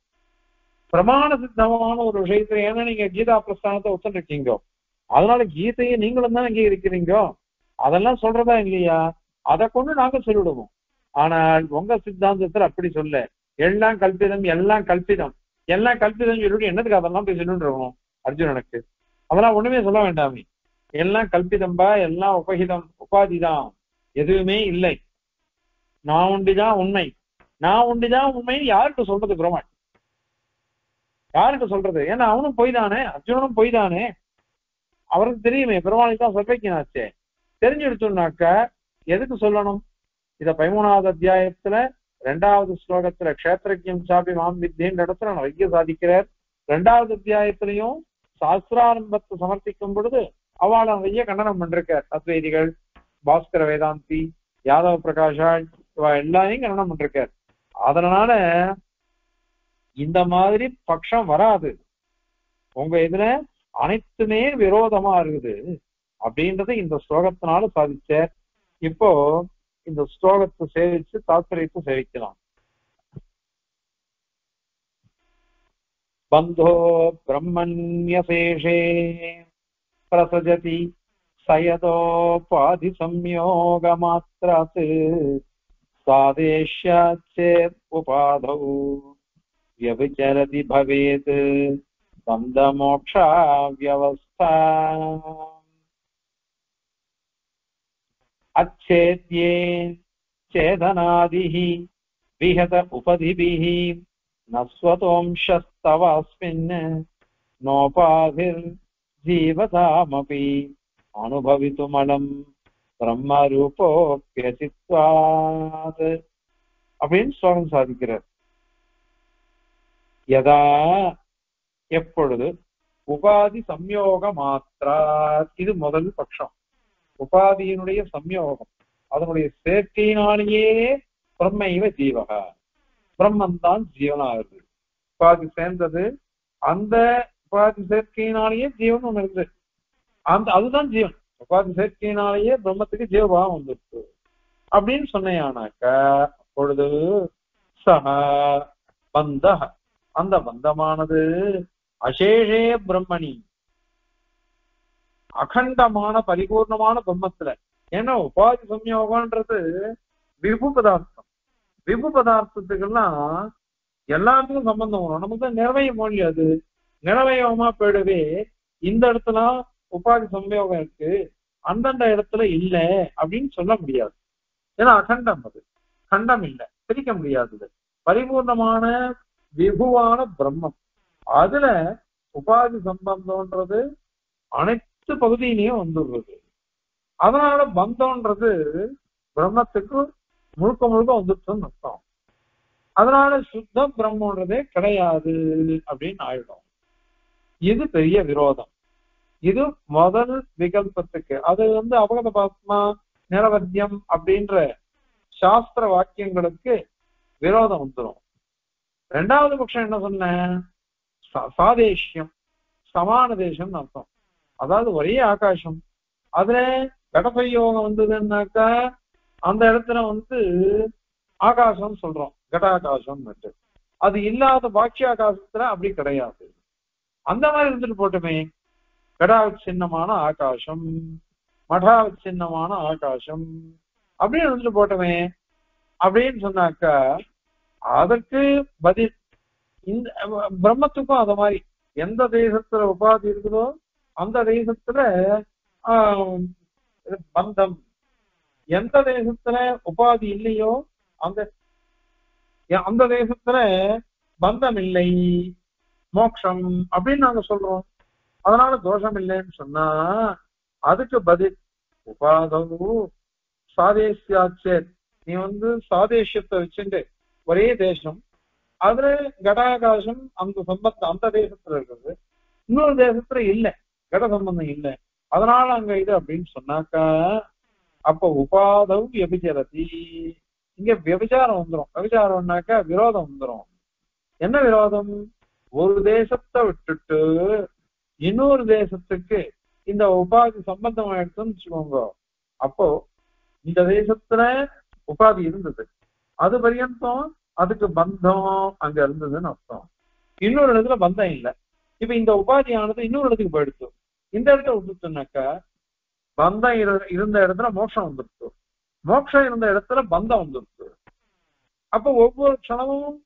பிரமாண சித்தமான ஒரு விஷயத்துல. ஏன்னா நீங்க கீதா பிரஸ்தானத்தை ஒத்துருக்கீங்க, அதனால கீதையை நீங்களும் தான் இங்கே இருக்கிறீங்க. அதெல்லாம் சொல்றதா இல்லையா? அதை கொண்டு நாங்க சொல்லிடுவோம். ஆனால் உங்க சித்தாந்தத்துல அப்படி சொல்ல, எல்லாம் கல்பிதம், எல்லாம் கல்பிதம், எல்லாம் கல்பிதம் சொல்லிட்டு என்னதுக்கு அதெல்லாம் போய் சொல்லிட்டு இருக்கணும் அர்ஜுனனுக்கு? அதெல்லாம் ஒண்ணுமே சொல்ல வேண்டாமே. எல்லாம் கல்பிதம்பா, எல்லாம் உபகிதம், உபாதிதான், எதுவுமே இல்லை. நான் ஒண்டிதான் உண்மை, நான் ஒண்டிதான் உண்மை. யாருக்கு சொல்றது பெருமாள்? யாருக்கு சொல்றது? ஏன்னா அவனும் போய் தானே, அர்ஜுனனும் போய் தானே. அவருக்கு தெரியுமே, பெருமாளுக்கு தான் சர்வைக்கினாச்சே. தெரிஞ்சுடுச்சோம்னாக்க எதுக்கு சொல்லணும்? இத 13வது அத்தியாயத்துல 2வது ஸ்லோகத்துல க்ஷேத்திரஜ்யம் சாபி மாம் வித்தின்ற இடத்துல நிறைய சாதிக்கிறார். 2வது அத்தியாயத்திலையும் சாஸ்திராரம்பத்தை சமர்ப்பிக்கும் பொழுது அவளை நிறைய கண்டனம் பண்றார். அத்வைதிகள், பாஸ்கர வேதாந்தி, யாதவ பிரகாஷால், இவ எல்லாரையும் கண்டனம் பண்றார். அதனால இந்த மாதிரி பட்சம் வராது. உங்க இதுல அனைத்துமே விரோதமா இருக்குது அப்படின்றத இந்த ஸ்லோகத்தினால சாதிச்சார். இப்போ இந்த ஸ்லோகத்தை சேவிச்சு தாத்பரியத்தை சேவிக்கலாம். பந்தோ பிரம்மண்யசேஷே பிரசஜதி சயதோபாதி சம்யோக மாத்ராத் சாதேஷ்யாச்சேத் உபாதௌ வியபிச்சரதி பவேத் பந்த மோக்ஷா வியவஸ்தா अच्छेद्ये चेदनादिः विहत उपधिभिः न स्वतोंशस्तवास्मिन् नोपाधिर्जीवतामपि अनुभवितुमलं ब्रह्मरूपोऽप्यचित्वात् அப்படின்னு ஸ்லோகம் சாதிக்கிறார். யதா எப்பொழுது உபாதி சம்யோக மாத்ரா, இது முதல் பட்சம். உபாதியினுடைய சம்யோகம், அதனுடைய சேர்க்கையினாலேயே பிரம்மைவ ஜீவகா, பிரம்மன் தான் ஜீவனாகுது. உபாதி சேர்ந்தது, அந்த உபாதி சேர்க்கையினாலேயே ஜீவன் ஒண்ணு இருக்குது, அதுதான் ஜீவன். உபாதி சேர்க்கையினாலேயே பிரம்மத்துக்கு ஜீவபாவம் வந்துருக்கு அப்படின்னு சொன்னேனாக்க, அப்பொழுது சக பந்த, அந்த பந்தமானது அசேஷே பிரம்மணி, அகண்டமான பரிபூர்ணமான பிரம்மத்துல. ஏன்னா உபாதி சம்யோகம்ன்றது விபு பதார்த்தம். விபு பதார்த்தத்துக்கெல்லாம் எல்லாத்துக்கும் சம்பந்தம் வரும். நமக்கு தான் நிறவய மொழி, அது நிறவயமா போயிடவே இந்த இடத்துல உபாதி சம்யோகம் இருக்கு, அந்தந்த இடத்துல இல்ல அப்படின்னு சொல்ல முடியாது. ஏன்னா அகண்டம், அது கண்டம் இல்லை, பிரிக்க முடியாதது. பரிபூர்ணமான விபுவான பிரம்மம், அதுல உபாதி சம்பந்தம்ன்றது அனைத்து பகுதியிலையும் வந்துடுறது. அதனால பந்தம்ன்றது பிரம்மத்துக்கு முழுக்க முழுக்க வந்துட்டுன்னு அர்த்தம். அதனால சுத்த பிரம்மன்றதே கிடையாது அப்படின்னு ஆயிடும். இது பெரிய விரோதம். இது முதல் விகல்பத்துக்கு. அது அபகத பாத்மா நிரவத்தியம் அப்படின்ற சாஸ்திர வாக்கியங்களுக்கு விரோதம் வந்துடும். 2வது பட்சம் என்ன சொன்ன? சாதேஷ்யம், சமான தேசம் அர்த்தம். அதாவது ஒரே ஆகாசம். அதுல கடசயோகம் வந்ததுன்னாக்கா அந்த இடத்துல ஆகாசம் சொல்றோம், கடாகாசம். அது இல்லாத பாக்கிய ஆகாசத்துல அப்படி கிடையாது. அந்த மாதிரி இருந்துட்டு போட்டுமே, கடாச்சின்னமான ஆகாசம், மடாச்சின்னமான ஆகாசம் அப்படின்னு இருந்துட்டு போட்டுமே அப்படின்னு சொன்னாக்கா அதற்கு பதில் இந்த பிரம்மத்துக்கும் அத மாதிரி எந்த தேசத்துல உபாதி இருக்குதோ அந்த தேசத்துல பந்தம், எந்த தேசத்துல உபாதி இல்லையோ அந்த அந்த தேசத்துல பந்தம் இல்லை, மோட்சம் அப்படின்னு நாங்க சொல்றோம். அதனால தோஷம் இல்லைன்னு சொன்னா அதுக்கு பதில் உபாதவு சாதேசியாச்சே. நீ சாதேசியத்தை வச்சுட்டு ஒரே தேசம், அதுல கடாகாசம் அந்த சம்பந்தம் அந்த தேசத்துல இருக்குது, இன்னொரு தேசத்துல இல்லை, கட சம்பந்தம் இல்லை, அதனால அங்க இது அப்படின்னு சொன்னாக்கா அப்ப உபாதவு வியபிச்சரதி. இங்க விபச்சாரம் வந்துடும். விபச்சாரம்னாக்கா விரோதம் வந்துடும். என்ன விரோதம்? ஒரு தேசத்தை விட்டுட்டு இன்னொரு தேசத்துக்கு இந்த உபாதி சம்பந்தம் ஆயிடுச்சுன்னு வச்சுக்கோங்க. அப்போ இந்த தேசத்துல உபாதி இருந்தது, அது பரியந்தம் அதுக்கு பந்தம் அங்க இருந்ததுன்னு அர்த்தம். இன்னொரு இடத்துல பந்தம் இல்லை. இப்ப இந்த உபாதியானது இன்னொரு இடத்துக்கு போயிடுச்சு. இந்த இடத்துல விட்டுச்சுனாக்கா பந்தம் இருந்த இடத்துல மோட்சம் வந்துருச்சு, மோட்சம் இருந்த இடத்துல பந்தம் வந்துருச்சு. அப்ப ஒவ்வொரு க்ஷணமும்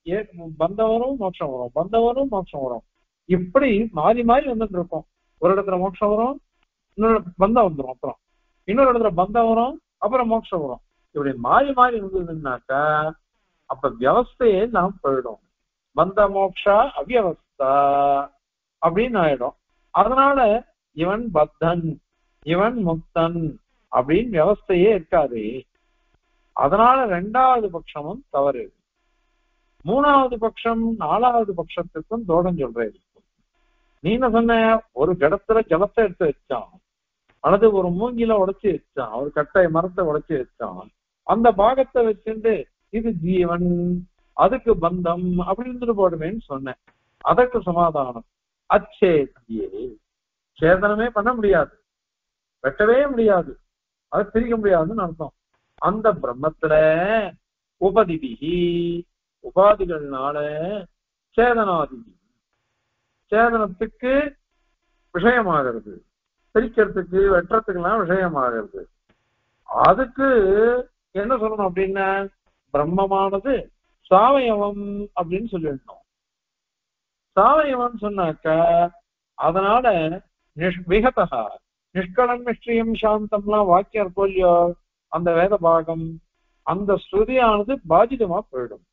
பந்தம் வரும், மோட்சம் வரும், பந்தம் வரும், மோட்சம் வரும். இப்படி மாறி மாறி வந்துட்டு இருக்கும். ஒரு இடத்துல மோட்சம் வரும், இன்னொரு பந்தம் வந்துடும், அப்புறம் இன்னொரு இடத்துல பந்தம் வரும், அப்புறம் மோட்சம் வரும். இப்படி மாறி மாறி இருந்ததுன்னாக்கா அப்ப வியவஸ்தையே நாம் போயிடும். பந்த மோக்ஷா அவ்யவஸ்தா அப்படின்னு ஆயிடும். அதனால இவன் பத்தன் இவன் முக்தன் அப்படின்னு வியவஸ்தையே இருக்காது. அதனால ரெண்டாவது பட்சமும் தவறு. மூணாவது பட்சம் நாலாவது பட்சத்துக்கும் தோடம் சொல்றது. நீ என்ன சொன்ன? ஒரு கடத்துல ஜலத்தை எடுத்து வச்சான், அல்லது ஒரு மூங்கில உடைச்சு வச்சான், ஒரு கட்டை மரத்தை உடைச்சு வச்சான், அந்த பாகத்தை வச்சுட்டு இது ஜீவன் அதுக்கு பந்தம் அப்படி இருந்துட்டு போடுமேன்னு சொன்னேன். அதற்கு சமாதானம் அச்சேதியே, சேதனமே பண்ண முடியாது, வெட்டவே முடியாது, அதை பிரிக்க முடியாதுன்னு அர்த்தம். அந்த பிரம்மத்துல உபதிபிகி உபாதிகள்னால சேதனாதி சேதனத்துக்கு விஷயமாகிறது, பிரிக்கிறதுக்கு வெட்டுறதுக்கெல்லாம் விஷயமாகிறது. அதுக்கு என்ன சொல்லணும் அப்படின்னா பிரம்மமானது சாவயவம் அப்படின்னு சொல்லிடணும். சாவயவம் சொன்னாக்க அதனால விகதா நிஷ்கலம் நிஷ்டியம் சாந்தம்லாம் வாக்கியம் இருக்கும் இல்லையோ, அந்த வேத பாகம் அந்த ஸ்ருதியானது பாதிதமா போயிடும்.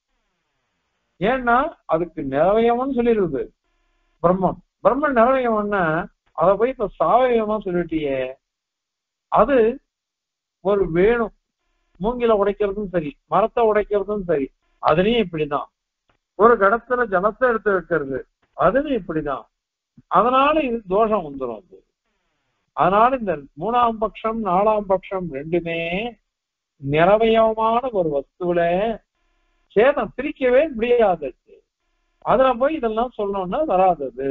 ஏன்னா அதுக்கு நிறவயம்னு சொல்லிடுது பிரம்மம். பிரம்மன் நிறவயம்னா அதை போய் இப்ப சாவயமா சொல்லிட்டியே, அது ஒரு வேணும். மூங்கில உடைக்கிறதும் சரி, மரத்தை உடைக்கிறதும் சரி, அதுலயும் இப்படிதான். ஒரு கடத்துல ஜலத்தை எடுத்து வைக்கிறது, அதுலயும் இப்படிதான். அதனால இது தோஷம் வந்துடும். அது அதனால இந்த மூணாம் பட்சம் நாலாம் பட்சம் ரெண்டுமே நிறவயமான ஒரு வஸ்துவில சேதம் பிரிக்கவே முடியாது. அதுல போய் இதெல்லாம் சொல்லணும்னா வராதது.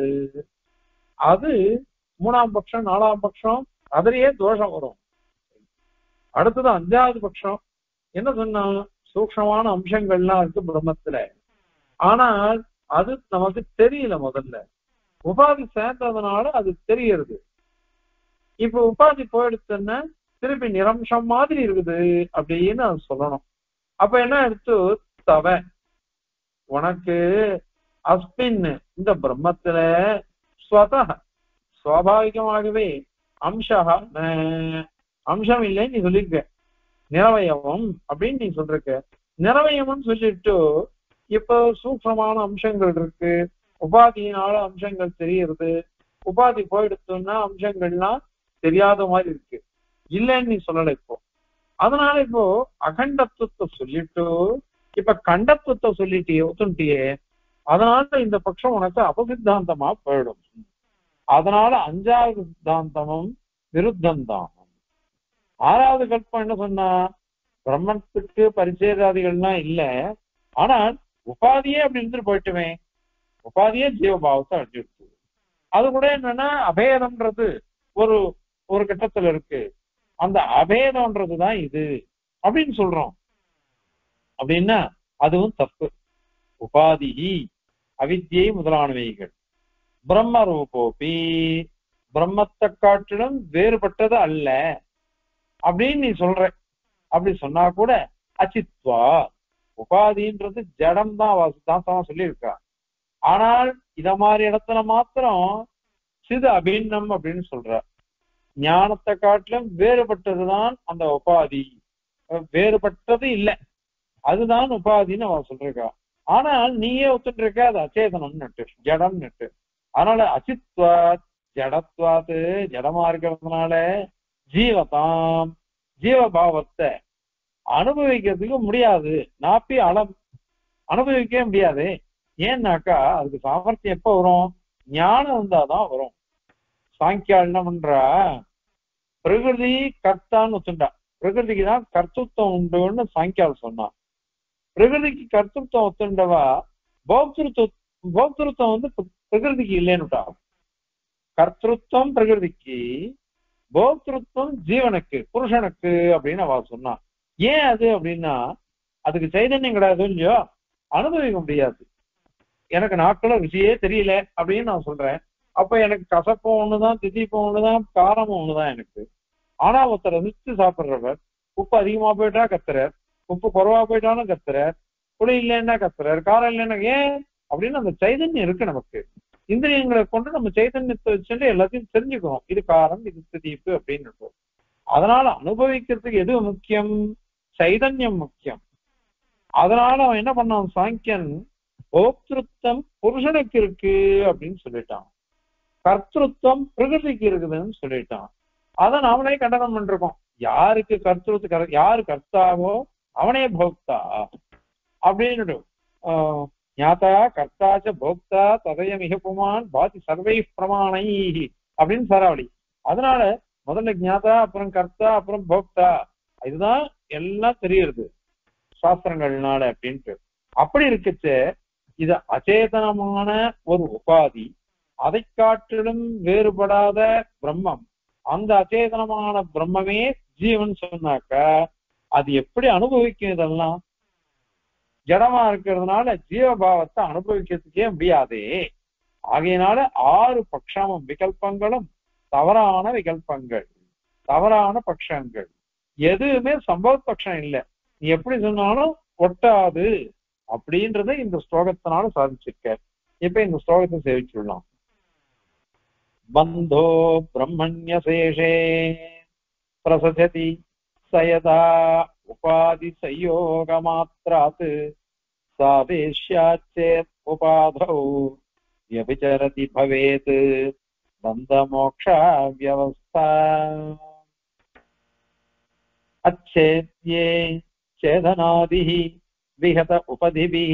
அது மூணாம் பட்சம் நாலாம் பட்சம் அதுலயே தோஷம் வரும். அடுத்தது அஞ்சாவது பட்சம் என்ன சொன்னா, சூக்ஷமான அம்சங்கள்லாம் இருக்கு பிரம்மத்துல, ஆனால் அது நமக்கு தெரியல. முதல்ல உபாதி சேர்ந்ததுனால அது தெரியறது. இப்ப உபாதி போயிடுச்சுன்னா திருப்பி நிரம்சம் மாதிரி இருக்குது அப்படின்னு அது சொல்லணும். அப்ப என்ன எடுத்து தவ உனக்கு அஸ்மின் இந்த பிரம்மத்துல ஸ்வதா சுவாபாவிகமாகவே அம்சா அம்சம் இல்லைன்னு நீ சொல்லிருக்க, நிறவயவம் அப்படின்னு நீ சொல்லிருக்க. நிறவயவம் சொல்லிட்டு இப்போ சூக்ஷமான அம்சங்கள் இருக்கு, உபாதியினால அம்சங்கள் தெரியுது. உபாதி போயிடுச்சுன்னா அம்சங்கள்லாம் தெரியாத மாதிரி இருக்கு, இல்லைன்னு நீ சொல்லல இப்போ. அதனால இப்போ அகண்டத்துவத்தை சொல்லிட்டு இப்ப கண்டத்துவத்தை சொல்லிட்டியே ஒத்துட்டியே, அதனால இந்த பட்சம் உனக்கு அபசித்தாந்தமா போயிடும். அதனால அஞ்சாவது சித்தாந்தமும் விருத்தம்தான். ஆறாவது கல்பம் என்ன சொன்னா, பிரம்மத்துக்கு பரிச்சேதாதிகள்லாம் இல்ல, ஆனால் உபாதியே அப்படி இருந்துட்டு போயிட்டுமே, உபாதியே ஜீவபாவத்தை அடிச்சுடுச்சு. அது கூட என்னன்னா அபேதம்ன்றது ஒரு ஒரு கட்டத்துல இருக்கு. அந்த அபேதம்ன்றதுதான் இது அப்படின்னு சொல்றோம். அப்படின்னா அதுவும் தப்பு. உபாதி அவித்யை முதலானவைகள் பிரம்ம ரூபோபி பிரம்மத்தை காட்டிலும் வேறுபட்டது அல்ல அப்படின்னு நீ சொல்ற. அப்படி சொன்னா கூட அச்சித்வா உபாதின்றது ஜடம் தான் வாசுதான் சொல்லியிருக்கா. ஆனால் இத மாதிரி இடத்துல மாத்திரம் சிது அபின்னம் அப்படின்னு சொல்ற. ஞானத்தை காட்டிலும் வேறுபட்டதுதான் அந்த உபாதி, வேறுபட்டது இல்லை, அதுதான் உபாதின்னு அவன் சொல்றா. ஆனால் நீயே ஒத்துட்டு இருக்க அது அச்சேதனம்னுட்டு ஜடம்னுட்டு. அதனால அசித்வாத் ஜடத்வாத்து ஜடமா இருக்கிறதுனால ஜீவதாம் ஜீவபாவத்தை அனுபவிக்கிறதுக்கு முடியாது. நாப்பி அனுபவிக்கவே முடியாது. ஏன்னாக்கா அதுக்கு சாமர்த்தியம் எப்ப வரும்? ஞானம் இருந்தாதான் வரும். சாங்கியால் என்ன பண்றா, பிரகிருதி கர்த்தான்னு ஒத்துண்டா. பிரகிருதிக்கு தான் கர்த்தத்துவம் உண்டுன்னு சாங்கியால் சொன்னான். பிரகிருதிக்கு கர்த்தத்துவம் ஒத்துண்டவா போக்திருத்தம் வந்து பிரகிருதிக்கு இல்லைன்னுட்டா. கர்த்தத்துவம் பிரகிருதிக்கு, போக்திருத்தம் ஜீவனுக்கு புருஷனுக்கு அப்படின்னு அவ சொன்னான். ஏன் அது அப்படின்னா அதுக்கு சைதன்யம் கிடையாது இல்லையோ, அனுபவிக்க முடியாது. எனக்கு நாட்கள ருசியே தெரியல அப்படின்னு நான் சொல்றேன். அப்ப எனக்கு கசப்பும் ஒண்ணுதான், திதிப்பும் ஒண்ணுதான், காரமும் ஒண்ணுதான் எனக்கு. ஆனா ஒருத்தர் ருசிச்சு சாப்பிடுறவர் உப்பு அதிகமா போயிட்டா கத்துறார், உப்பு குறைவா போயிட்டாலும் கத்துறார், புளி இல்லைன்னா கத்துறார், காரம் இல்லைன்னா ஏன் அப்படின்னு அந்த சைதன்யம் இருக்கு நமக்கு. இந்திரியங்களை கொண்டு நம்ம சைதன்யத்தை வச்சுட்டு எல்லாத்தையும் தெரிஞ்சுக்கிறோம். இது காரம், இது திதிப்பு அப்படின்னு. அதனால அனுபவிக்கிறதுக்கு எது முக்கியம்? சைதன்யம் முக்கியம். அதனால அவன் என்ன பண்ணான் சாங்கியன், போக்திருத்தம் புருஷனுக்கு இருக்கு அப்படின்னு சொல்லிட்டான், கர்த்திருத்தம் பிரகிருதிக்கு இருக்குதுன்னு சொல்லிட்டான். அதை நாமளே கண்டனம் பண்ணிருக்கோம். யாருக்கு கர்த்திருத்த யாரு கர்த்தாவோ அவனே போக்தா அப்படின்னு. ஞாதா கர்த்தாச்ச போக்தா ததய மிக புமான் பாதி சர்வை பிரமாணை அப்படின்னு சராவளி. அதனால முதல்ல ஞாதா, அப்புறம் கர்த்தா, அப்புறம் போக்தா, இதுதான் எல்லாம் தெரியுது சாஸ்திரங்கள்னால அப்படின்ட்டு. அப்படி இருக்குச்சு இது அச்சேதனமான ஒரு உபாதி, அதை காட்டிலும் வேறுபடாத பிரம்மம். அந்த அச்சேதனமான பிரம்மமே ஜீவன் சொன்னாக்க அது எப்படி அனுபவிக்கும்? இதெல்லாம் ஜடமா இருக்கிறதுனால ஜீவபாவத்தை அனுபவிக்கிறதுக்கே முடியாதே. ஆகையினால 6 பட்சமும் விகல்பங்களும் தவறான விகல்பங்கள், தவறான பட்சங்கள். எதுவுமே சம்பவ பட்சம் இல்லை. நீ எப்படி சொன்னாலும் ஒட்டாது அப்படின்றத இந்த ஸ்லோகத்தினால சாதிச்சிருக்க. இப்ப இந்த ஸ்லோகத்தை சேவிச்சுடலாம். பந்தோ பிரம்மண்யசேஷே பிரசஜதி சயதா உபாதி சயோக மாத்ராத் சாதேஷ்யாச்சேத் உபாதௌ வ்யபிசரதி பவேத் பந்த மோக்ஷா வியவஸ்தா அச்சேத்யே சேதனாதிஹ விஹத உபதிபிஹ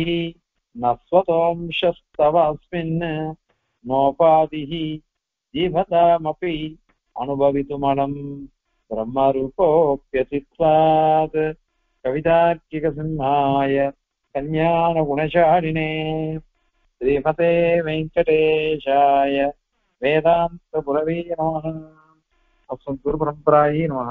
நஸ்வதோம்சஸ்தவஸ்மின் நோபாதிஹ ஜீவதாமபி அனுபவிதுமலம் பிரம்மரூபோப்யசித்வாத். கவிதார்க்கிக சிம்ஹாய கல்யாண குணசாலினே ஸ்ரீமதே வெங்கடேஷாய வேதாந்த புரவே நமः. அஸ்மத் குரு பரம்பராயே நமः.